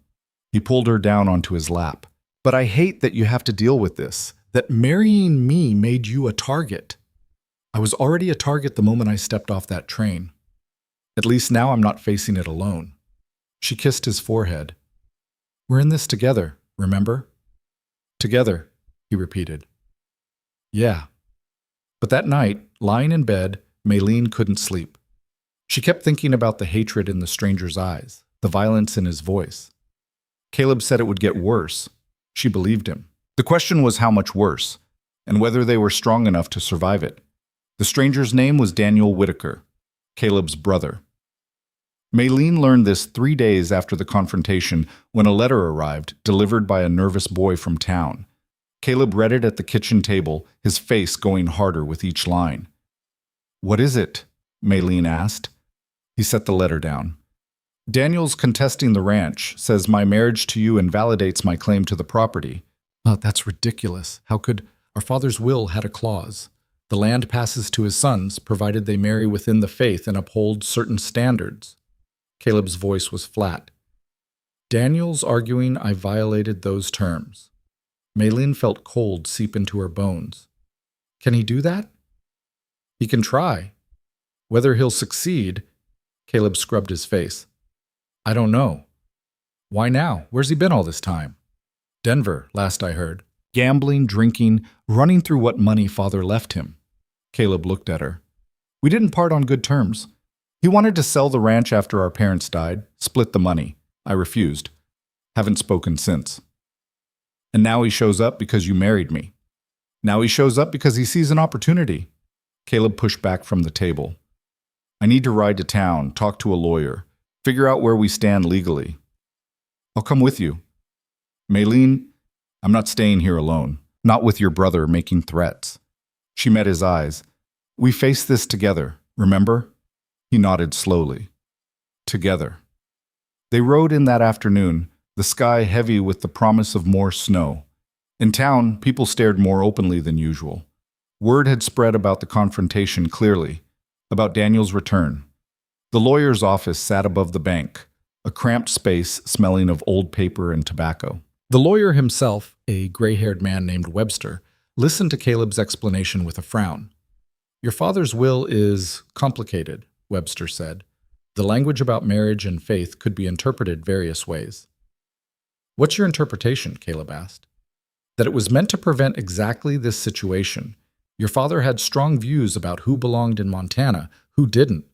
He pulled her down onto his lap. "But I hate that you have to deal with this, that marrying me made you a target." "I was already a target the moment I stepped off that train. At least now I'm not facing it alone." She kissed his forehead. "We're in this together, remember?" "Together," he repeated. "Yeah." But that night, lying in bed, Maylene couldn't sleep. She kept thinking about the hatred in the stranger's eyes, the violence in his voice. Caleb said it would get worse. She believed him. The question was how much worse, and whether they were strong enough to survive it. The stranger's name was Daniel Whitaker, Caleb's brother. Maylene learned this 3 days after the confrontation when a letter arrived, delivered by a nervous boy from town. Caleb read it at the kitchen table, his face going harder with each line. "What is it?" Maylene asked. He set the letter down. "Daniel's contesting the ranch, says my marriage to you invalidates my claim to the property." "Oh, that's ridiculous. How could— Our father's will had a clause. The land passes to his sons, provided they marry within the faith and uphold certain standards." Caleb's voice was flat. "Daniel's arguing I violated those terms." Maylene felt cold seep into her bones. "Can he do that?" "He can try. Whether he'll succeed—" Caleb scrubbed his face. "I don't know." "Why now? Where's he been all this time?" "Denver, last I heard. Gambling, drinking, running through what money father left him." Caleb looked at her. "We didn't part on good terms. He wanted to sell the ranch after our parents died, split the money. I refused. Haven't spoken since. And now he shows up because you married me. Now he shows up because he sees an opportunity." Caleb pushed back from the table. "I need to ride to town, talk to a lawyer, figure out where we stand legally." "I'll come with you." "Maylene, I'm not staying here alone, not with your brother making threats." She met his eyes. "We face this together, remember?" He nodded slowly. "Together." They rode in that afternoon, the sky heavy with the promise of more snow. In town, people stared more openly than usual. Word had spread about the confrontation clearly, about Daniel's return. The lawyer's office sat above the bank, a cramped space smelling of old paper and tobacco. The lawyer himself, a gray-haired man named Webster, listened to Caleb's explanation with a frown. "Your father's will is complicated," Webster said. "The language about marriage and faith could be interpreted various ways." "What's your interpretation?" Caleb asked. "That it was meant to prevent exactly this situation. Your father had strong views about who belonged in Montana, who didn't."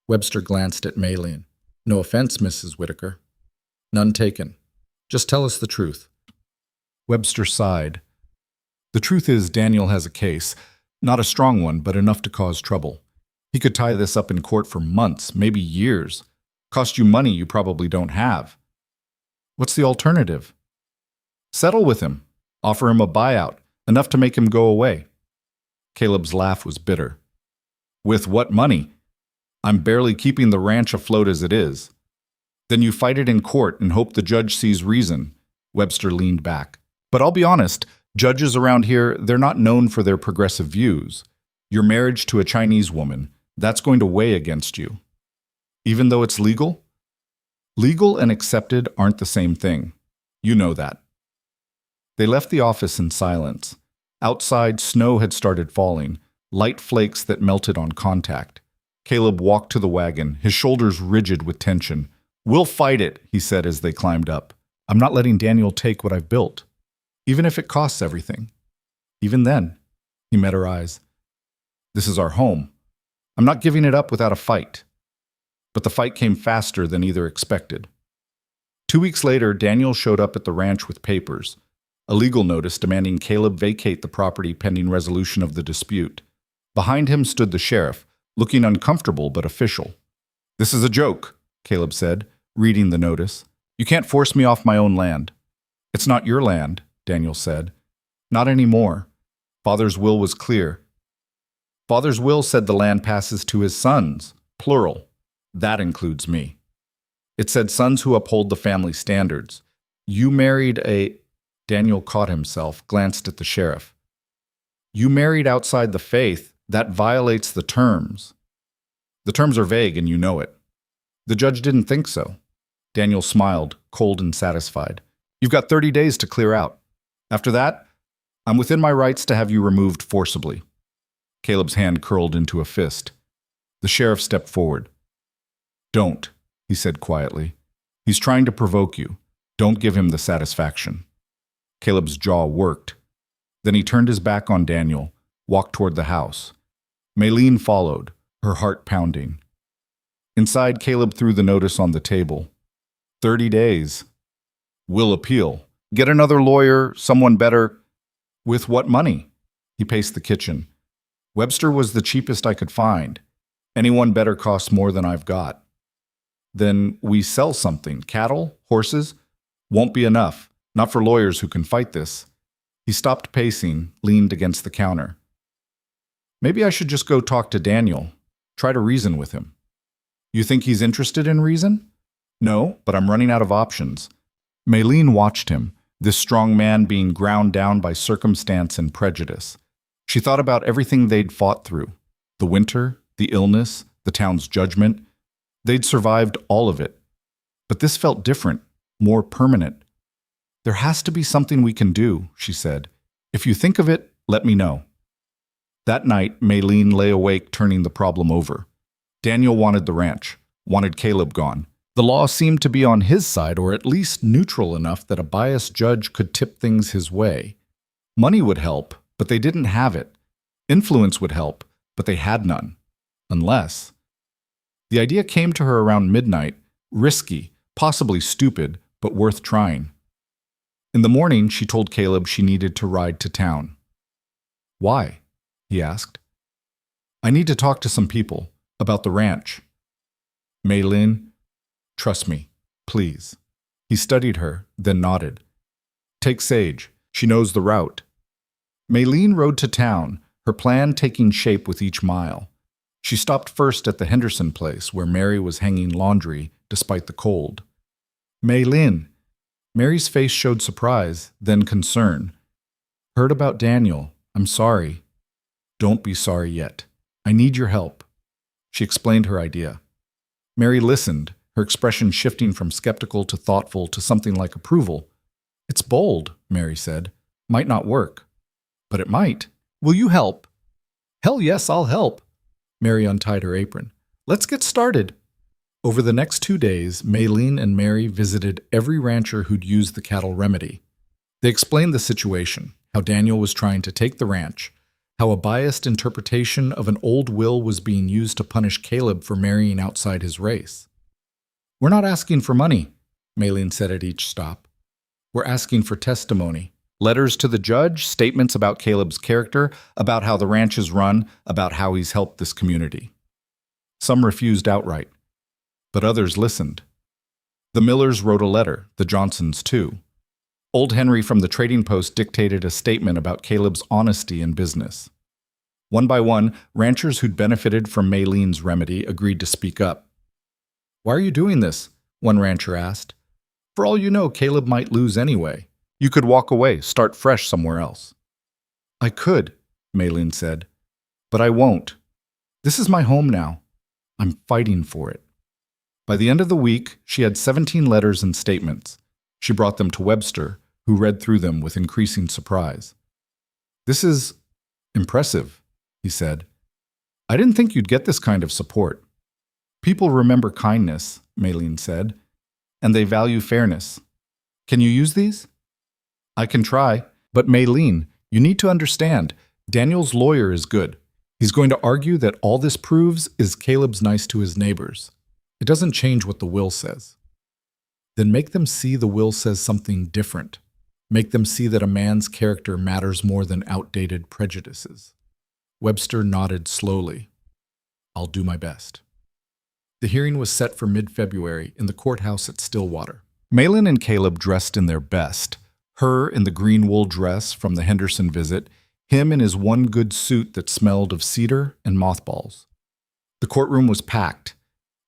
Webster glanced at Maylene. "No offense, Mrs. Whitaker." "None taken. Just tell us the truth." Webster sighed. The truth is, Daniel has a case. Not a strong one, but enough to cause trouble. He could tie this up in court for months, maybe years. Cost you money you probably don't have. What's the alternative? Settle with him. Offer him a buyout, enough to make him go away. Caleb's laugh was bitter. With what money? I'm barely keeping the ranch afloat as it is. Then you fight it in court and hope the judge sees reason. Webster leaned back. But I'll be honest, judges around here, they're not known for their progressive views. Your marriage to a Chinese woman, that's going to weigh against you. Even though it's legal? Legal and accepted aren't the same thing. You know that. They left the office in silence. Outside, snow had started falling, light flakes that melted on contact. Caleb walked to the wagon, his shoulders rigid with tension. We'll fight it, he said as they climbed up. I'm not letting Daniel take what I've built, even if it costs everything. Even then, he met her eyes. This is our home. I'm not giving it up without a fight. But the fight came faster than either expected. 2 weeks later, Daniel showed up at the ranch with papers, a legal notice demanding Caleb vacate the property pending resolution of the dispute. Behind him stood the sheriff, looking uncomfortable but official. This is a joke, Caleb said, reading the notice. You can't force me off my own land. It's not your land, Daniel said. Not anymore. Father's will was clear. Father's will said the land passes to his sons, plural. That includes me. It said sons who uphold the family standards. You married a... Daniel caught himself, glanced at the sheriff. You married outside the faith. That violates the terms. The terms are vague and you know it. The judge didn't think so. Daniel smiled, cold and satisfied. You've got 30 days to clear out. After that, I'm within my rights to have you removed forcibly. Caleb's hand curled into a fist. The sheriff stepped forward. Don't, he said quietly. He's trying to provoke you. Don't give him the satisfaction. Caleb's jaw worked. Then he turned his back on Daniel, walked toward the house. Maylene followed, her heart pounding. Inside, Caleb threw the notice on the table. 30 days. We'll appeal. Get another lawyer, someone better. With what money? He paced the kitchen. Webster was the cheapest I could find. Anyone better costs more than I've got. Then we sell something. Cattle? Horses? Won't be enough. Not for lawyers who can fight this. He stopped pacing, leaned against the counter. Maybe I should just go talk to Daniel. Try to reason with him. You think he's interested in reason? No, but I'm running out of options. Maylene watched him, this strong man being ground down by circumstance and prejudice. She thought about everything they'd fought through. The winter, the illness, the town's judgment. They'd survived all of it. But this felt different, more permanent. There has to be something we can do, she said. If you think of it, let me know. That night, Maylene lay awake turning the problem over. Daniel wanted the ranch, wanted Caleb gone. The law seemed to be on his side, or at least neutral enough that a biased judge could tip things his way. Money would help, but they didn't have it. Influence would help, but they had none. Unless... The idea came to her around midnight, risky, possibly stupid, but worth trying. In the morning, she told Caleb she needed to ride to town. Why? He asked. I need to talk to some people about the ranch. Maylene, trust me, please. He studied her, then nodded. Take Sage. She knows the route. Maylene rode to town, her plan taking shape with each mile. She stopped first at the Henderson place, where Mary was hanging laundry despite the cold. Maylene. Mary's face showed surprise, then concern. Heard about Daniel. I'm sorry. Don't be sorry yet. I need your help. She explained her idea. Mary listened, her expression shifting from skeptical to thoughtful to something like approval. It's bold, Mary said. Might not work. But it might. Will you help? Hell yes, I'll help. Mary untied her apron. Let's get started. Over the next 2 days, Maylene and Mary visited every rancher who'd used the cattle remedy. They explained the situation, how Daniel was trying to take the ranch, how a biased interpretation of an old will was being used to punish Caleb for marrying outside his race. We're not asking for money, Maylene said at each stop. We're asking for testimony, Letters to the judge, statements about Caleb's character, about how the ranch is run, about how he's helped this community. Some refused outright, but others listened. The Millers wrote a letter, the Johnsons too. Old Henry from the Trading Post dictated a statement about Caleb's honesty in business. One by one, ranchers who'd benefited from Maylene's remedy agreed to speak up. "Why are you doing this?" one rancher asked. "For all you know, Caleb might lose anyway. You could walk away, start fresh somewhere else." "I could," Maylene said, "but I won't. This is my home now. I'm fighting for it." By the end of the week, she had 17 letters and statements. She brought them to Webster, who read through them with increasing surprise. "This is impressive," he said. "I didn't think you'd get this kind of support." "People remember kindness," Maylene said, "and they value fairness. Can you use these?" "I can try, but Maylene, you need to understand, Daniel's lawyer is good. He's going to argue that all this proves is Caleb's nice to his neighbors. It doesn't change what the will says." "Then make them see the will says something different. Make them see that a man's character matters more than outdated prejudices." Webster nodded slowly. "I'll do my best." The hearing was set for mid-February in the courthouse at Stillwater. Maylene and Caleb dressed in their best, her in the green wool dress from the Henderson visit, him in his one good suit that smelled of cedar and mothballs. The courtroom was packed.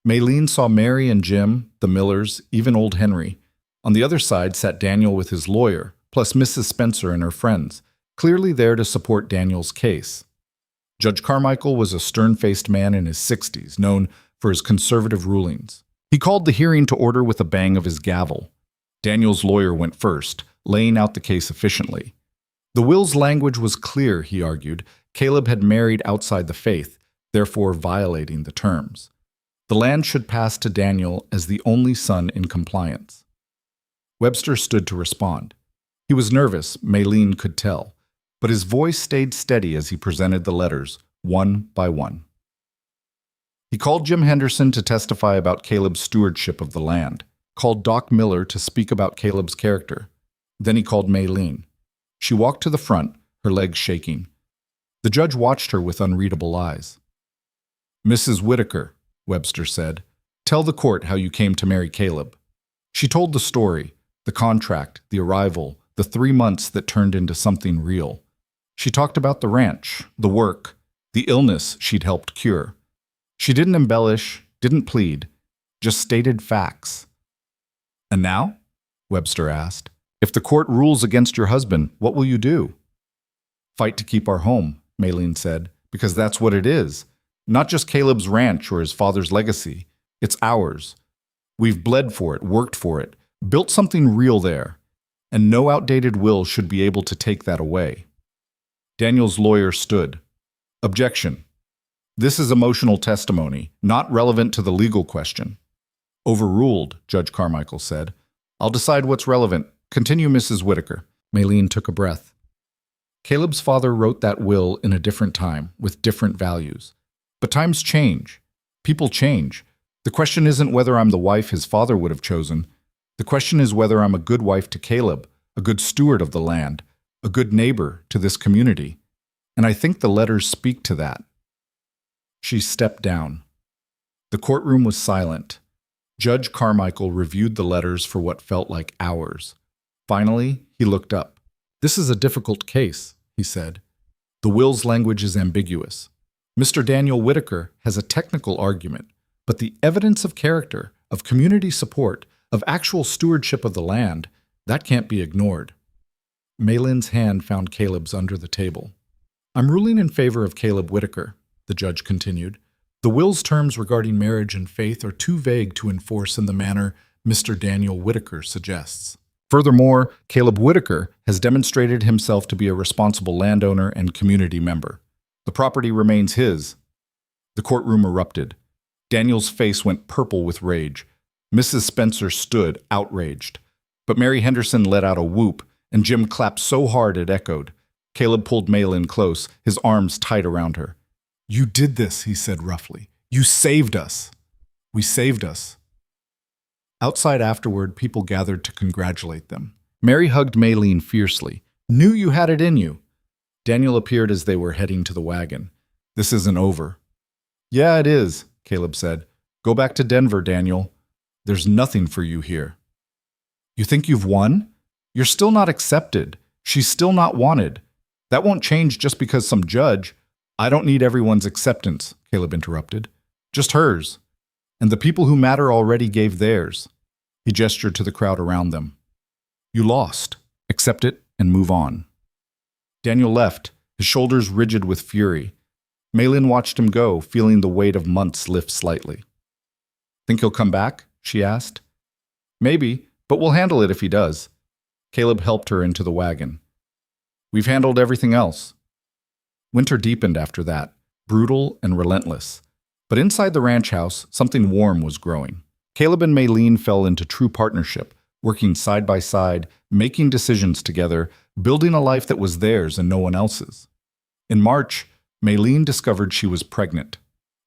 Maylene saw Mary and Jim, the Millers, even old Henry. On the other side sat Daniel with his lawyer, plus Mrs. Spencer and her friends, clearly there to support Daniel's case. Judge Carmichael was a stern-faced man in his 60s, known for his conservative rulings. He called the hearing to order with a bang of his gavel. Daniel's lawyer went first, laying out the case efficiently. The will's language was clear, he argued. Caleb had married outside the faith, therefore violating the terms. The land should pass to Daniel as the only son in compliance. Webster stood to respond. He was nervous, Maylene could tell, but his voice stayed steady as he presented the letters, one by one. He called Jim Henderson to testify about Caleb's stewardship of the land, called Doc Miller to speak about Caleb's character. Then he called Maylene. She walked to the front, her legs shaking. The judge watched her with unreadable eyes. "Mrs. Whitaker," Webster said, "tell the court how you came to marry Caleb." She told the story, the contract, the arrival, the 3 months that turned into something real. She talked about the ranch, the work, the illness she'd helped cure. She didn't embellish, didn't plead, just stated facts. "And now?" Webster asked. "If the court rules against your husband, what will you do?" "Fight to keep our home," Maylene said, "because that's what it is. Not just Caleb's ranch or his father's legacy. It's ours. We've bled for it, worked for it, built something real there, and no outdated will should be able to take that away." Daniel's lawyer stood. "Objection. This is emotional testimony, not relevant to the legal question." "Overruled," Judge Carmichael said. "I'll decide what's relevant. Continue, Mrs. Whitaker." Maylene took a breath. "Caleb's father wrote that will in a different time, with different values. But times change. People change. The question isn't whether I'm the wife his father would have chosen. The question is whether I'm a good wife to Caleb, a good steward of the land, a good neighbor to this community. And I think the letters speak to that." She stepped down. The courtroom was silent. Judge Carmichael reviewed the letters for what felt like hours. Finally, he looked up. "This is a difficult case," he said. "The will's language is ambiguous. Mr. Daniel Whitaker has a technical argument, but the evidence of character, of community support, of actual stewardship of the land, that can't be ignored." Maylene's hand found Caleb's under the table. "I'm ruling in favor of Caleb Whitaker," the judge continued. "The will's terms regarding marriage and faith are too vague to enforce in the manner Mr. Daniel Whitaker suggests. Furthermore, Caleb Whitaker has demonstrated himself to be a responsible landowner and community member. The property remains his." The courtroom erupted. Daniel's face went purple with rage. Mrs. Spencer stood, outraged. But Mary Henderson let out a whoop, and Jim clapped so hard it echoed. Caleb pulled Maylene close, his arms tight around her. "You did this," he said roughly. "You saved us." "We saved us." Outside afterward, people gathered to congratulate them. Mary hugged Maylene fiercely. Knew you had it in you. Daniel appeared as they were heading to the wagon. This isn't over. Yeah, it is, Caleb said. Go back to Denver, Daniel. There's nothing for you here. You think you've won? You're still not accepted. She's still not wanted. That won't change just because some judge. I don't need everyone's acceptance, Caleb interrupted. Just hers. And the people who matter already gave theirs. He gestured to the crowd around them. You lost. Accept it and move on. Daniel left, his shoulders rigid with fury. Maylin watched him go, feeling the weight of months lift slightly. Think he'll come back? She asked. Maybe, but we'll handle it if he does. Caleb helped her into the wagon. We've handled everything else. Winter deepened after that, brutal and relentless. But inside the ranch house, something warm was growing. Caleb and Maylin fell into true partnership, working side by side, making decisions together, building a life that was theirs and no one else's. In March, Maylin discovered she was pregnant.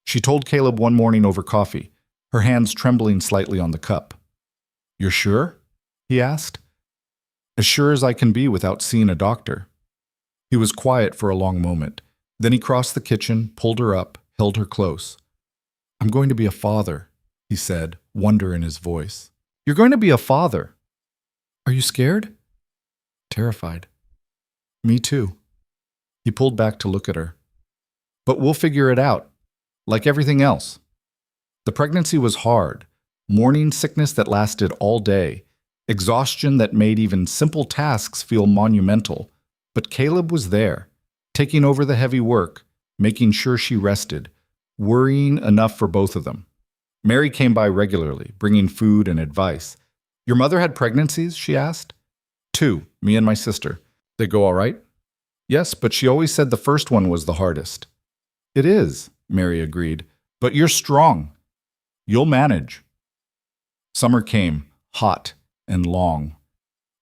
She told Caleb one morning over coffee, her hands trembling slightly on the cup. You're sure? He asked. As sure as I can be without seeing a doctor. He was quiet for a long moment. Then he crossed the kitchen, pulled her up, held her close. I'm going to be a father, he said, wonder in his voice. You're going to be a father. Are you scared? Terrified. Me too. He pulled back to look at her. But we'll figure it out, like everything else. The pregnancy was hard, morning sickness that lasted all day, exhaustion that made even simple tasks feel monumental. But Caleb was there, taking over the heavy work, making sure she rested, worrying enough for both of them. Mary came by regularly, bringing food and advice. Your mother had pregnancies? She asked. 2, me and my sister. They go all right? Yes, but she always said the first one was the hardest. It is, Mary agreed, but you're strong. You'll manage. Summer came, hot and long.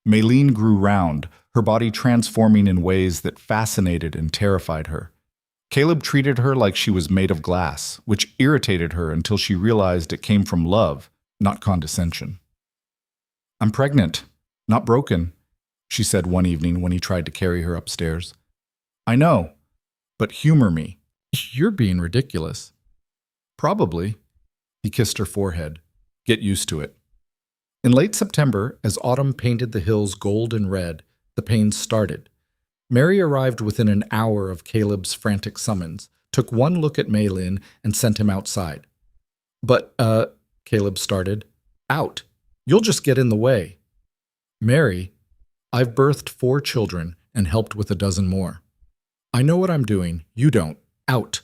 Maylin grew round, her body transforming in ways that fascinated and terrified her. Caleb treated her like she was made of glass, which irritated her until she realized it came from love, not condescension. I'm pregnant, not broken, she said one evening when he tried to carry her upstairs. I know, but humor me. You're being ridiculous. Probably. He kissed her forehead. Get used to it. In late September, as autumn painted the hills gold and red, the pains started. Mary arrived within an hour of Caleb's frantic summons, took one look at Maylin, and sent him outside. But, Caleb started. Out. You'll just get in the way. Mary, I've birthed 4 children and helped with a dozen more. I know what I'm doing. You don't. Out.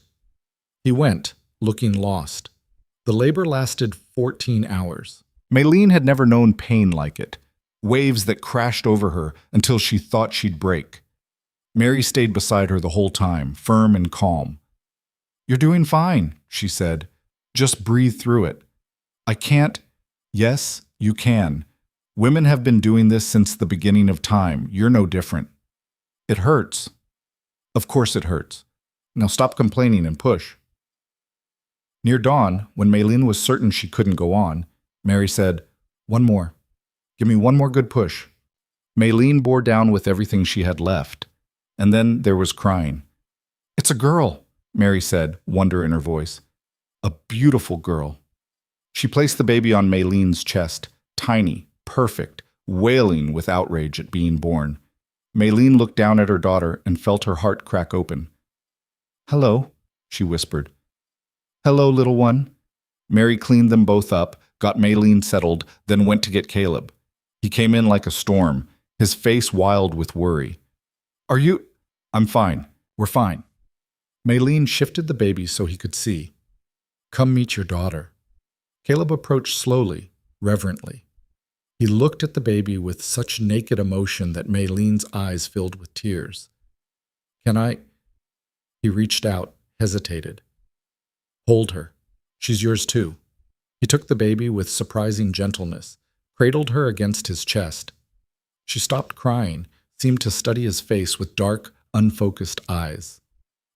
He went, looking lost. The labor lasted 14 hours. Maylin had never known pain like it, waves that crashed over her until she thought she'd break. Mary stayed beside her the whole time, firm and calm. You're doing fine, she said. Just breathe through it. I can't. Yes, you can. Women have been doing this since the beginning of time. You're no different. It hurts. Of course it hurts. Now stop complaining and push. Near dawn, when Maylin was certain she couldn't go on, Mary said, One more. Give me one more good push. Maylin bore down with everything she had left. And then there was crying. It's a girl, Mary said, wonder in her voice. A beautiful girl. She placed the baby on Maylin's chest, tiny, perfect, wailing with outrage at being born. Maylin looked down at her daughter and felt her heart crack open. Hello, she whispered. Hello, little one. Mary cleaned them both up, got Maylin settled, then went to get Caleb. He came in like a storm, his face wild with worry. Are you? I'm fine. We're fine. Maylin shifted the baby so he could see. Come meet your daughter. Caleb approached slowly, reverently. He looked at the baby with such naked emotion that Maylin's eyes filled with tears. Can I? He reached out, hesitated. Hold her. She's yours too. He took the baby with surprising gentleness, cradled her against his chest. She stopped crying, seemed to study his face with dark, unfocused eyes.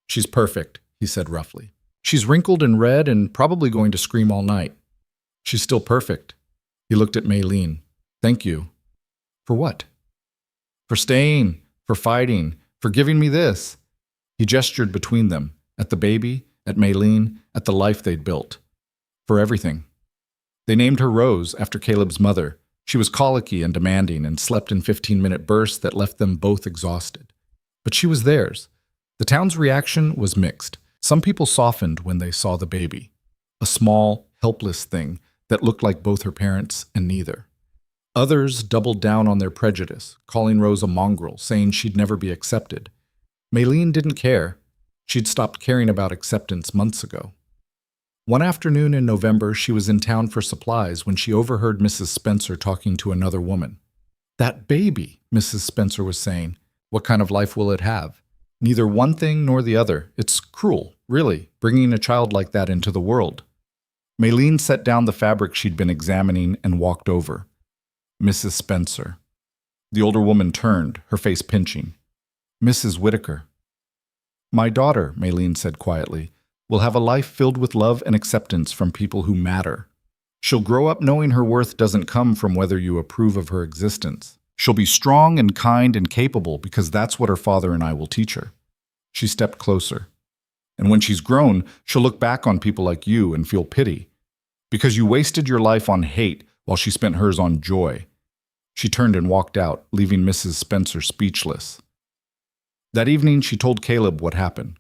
She's perfect, he said roughly. She's wrinkled and red and probably going to scream all night. She's still perfect. He looked at Maylin. Thank you. For what? For staying, for fighting, for giving me this. He gestured between them, at the baby, at Maylene, at the life they'd built. For everything. They named her Rose after Caleb's mother. She was colicky and demanding and slept in 15-minute bursts that left them both exhausted. But she was theirs. The town's reaction was mixed. Some people softened when they saw the baby, a small, helpless thing that looked like both her parents and neither. Others doubled down on their prejudice, calling Rose a mongrel, saying she'd never be accepted. Maylene didn't care. She'd stopped caring about acceptance months ago. One afternoon in November, she was in town for supplies when she overheard Mrs. Spencer talking to another woman. "That baby," Mrs. Spencer was saying. "What kind of life will it have? Neither one thing nor the other. It's cruel, really, bringing a child like that into the world." Maylene set down the fabric she'd been examining and walked over. "Mrs. Spencer." The older woman turned, her face pinching. "Mrs. Whitaker." "My daughter," Maylene said quietly, "will have a life filled with love and acceptance from people who matter. She'll grow up knowing her worth doesn't come from whether you approve of her existence. She'll be strong and kind and capable because that's what her father and I will teach her." She stepped closer. "And when she's grown, she'll look back on people like you and feel pity. Because you wasted your life on hate while she spent hers on joy." She turned and walked out, leaving Mrs. Spencer speechless. That evening, she told Caleb what happened.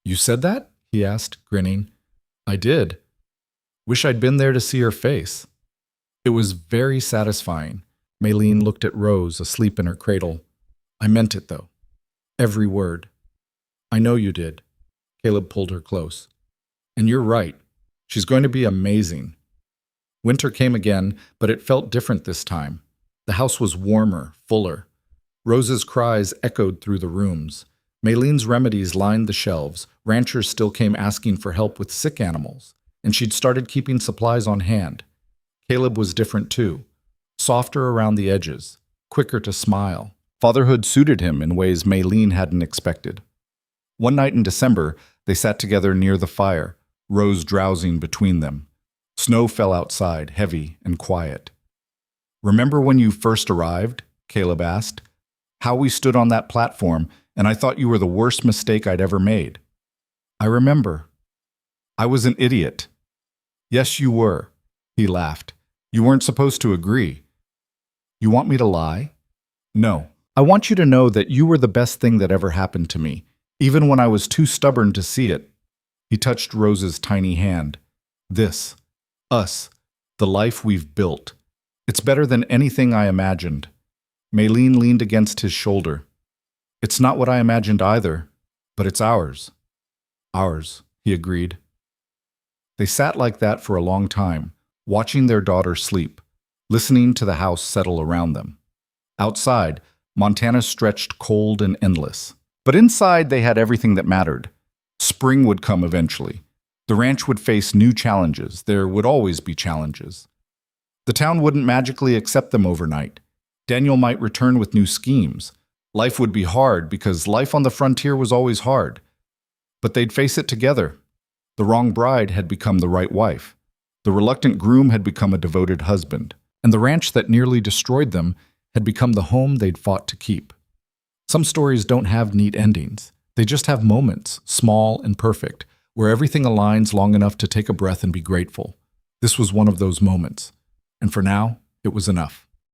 "You said that?" he asked, grinning. "I did. Wish I'd been there to see her face." It was very satisfying. Maylene looked at Rose, asleep in her cradle. "I meant it, though. Every word." "I know you did." Caleb pulled her close. "And you're right. She's going to be amazing." Winter came again, but it felt different this time. The house was warmer, fuller. Rose's cries echoed through the rooms. Maylene's remedies lined the shelves. Ranchers still came asking for help with sick animals, and she'd started keeping supplies on hand. Caleb was different too. Softer around the edges, quicker to smile. Fatherhood suited him in ways Maylene hadn't expected. One night in December, they sat together near the fire, Rose drowsing between them. Snow fell outside, heavy and quiet. "Remember when you first arrived?" Caleb asked. "How we stood on that platform, and I thought you were the worst mistake I'd ever made." "I remember. I was an idiot." "Yes, you were," he laughed. "You weren't supposed to agree." "You want me to lie?" "No. I want you to know that you were the best thing that ever happened to me, even when I was too stubborn to see it." He touched Rose's tiny hand. "This. Us. The life we've built. It's better than anything I imagined." Maylene leaned against his shoulder. "It's not what I imagined either, but it's ours." "Ours," he agreed. They sat like that for a long time, watching their daughter sleep, listening to the house settle around them. Outside, Montana stretched cold and endless. But inside, they had everything that mattered. Spring would come eventually. The ranch would face new challenges. There would always be challenges. The town wouldn't magically accept them overnight. Daniel might return with new schemes. Life would be hard because life on the frontier was always hard. But they'd face it together. The wrong bride had become the right wife. The reluctant groom had become a devoted husband. And the ranch that nearly destroyed them had become the home they'd fought to keep. Some stories don't have neat endings. They just have moments, small and perfect, where everything aligns long enough to take a breath and be grateful. This was one of those moments. And for now, it was enough.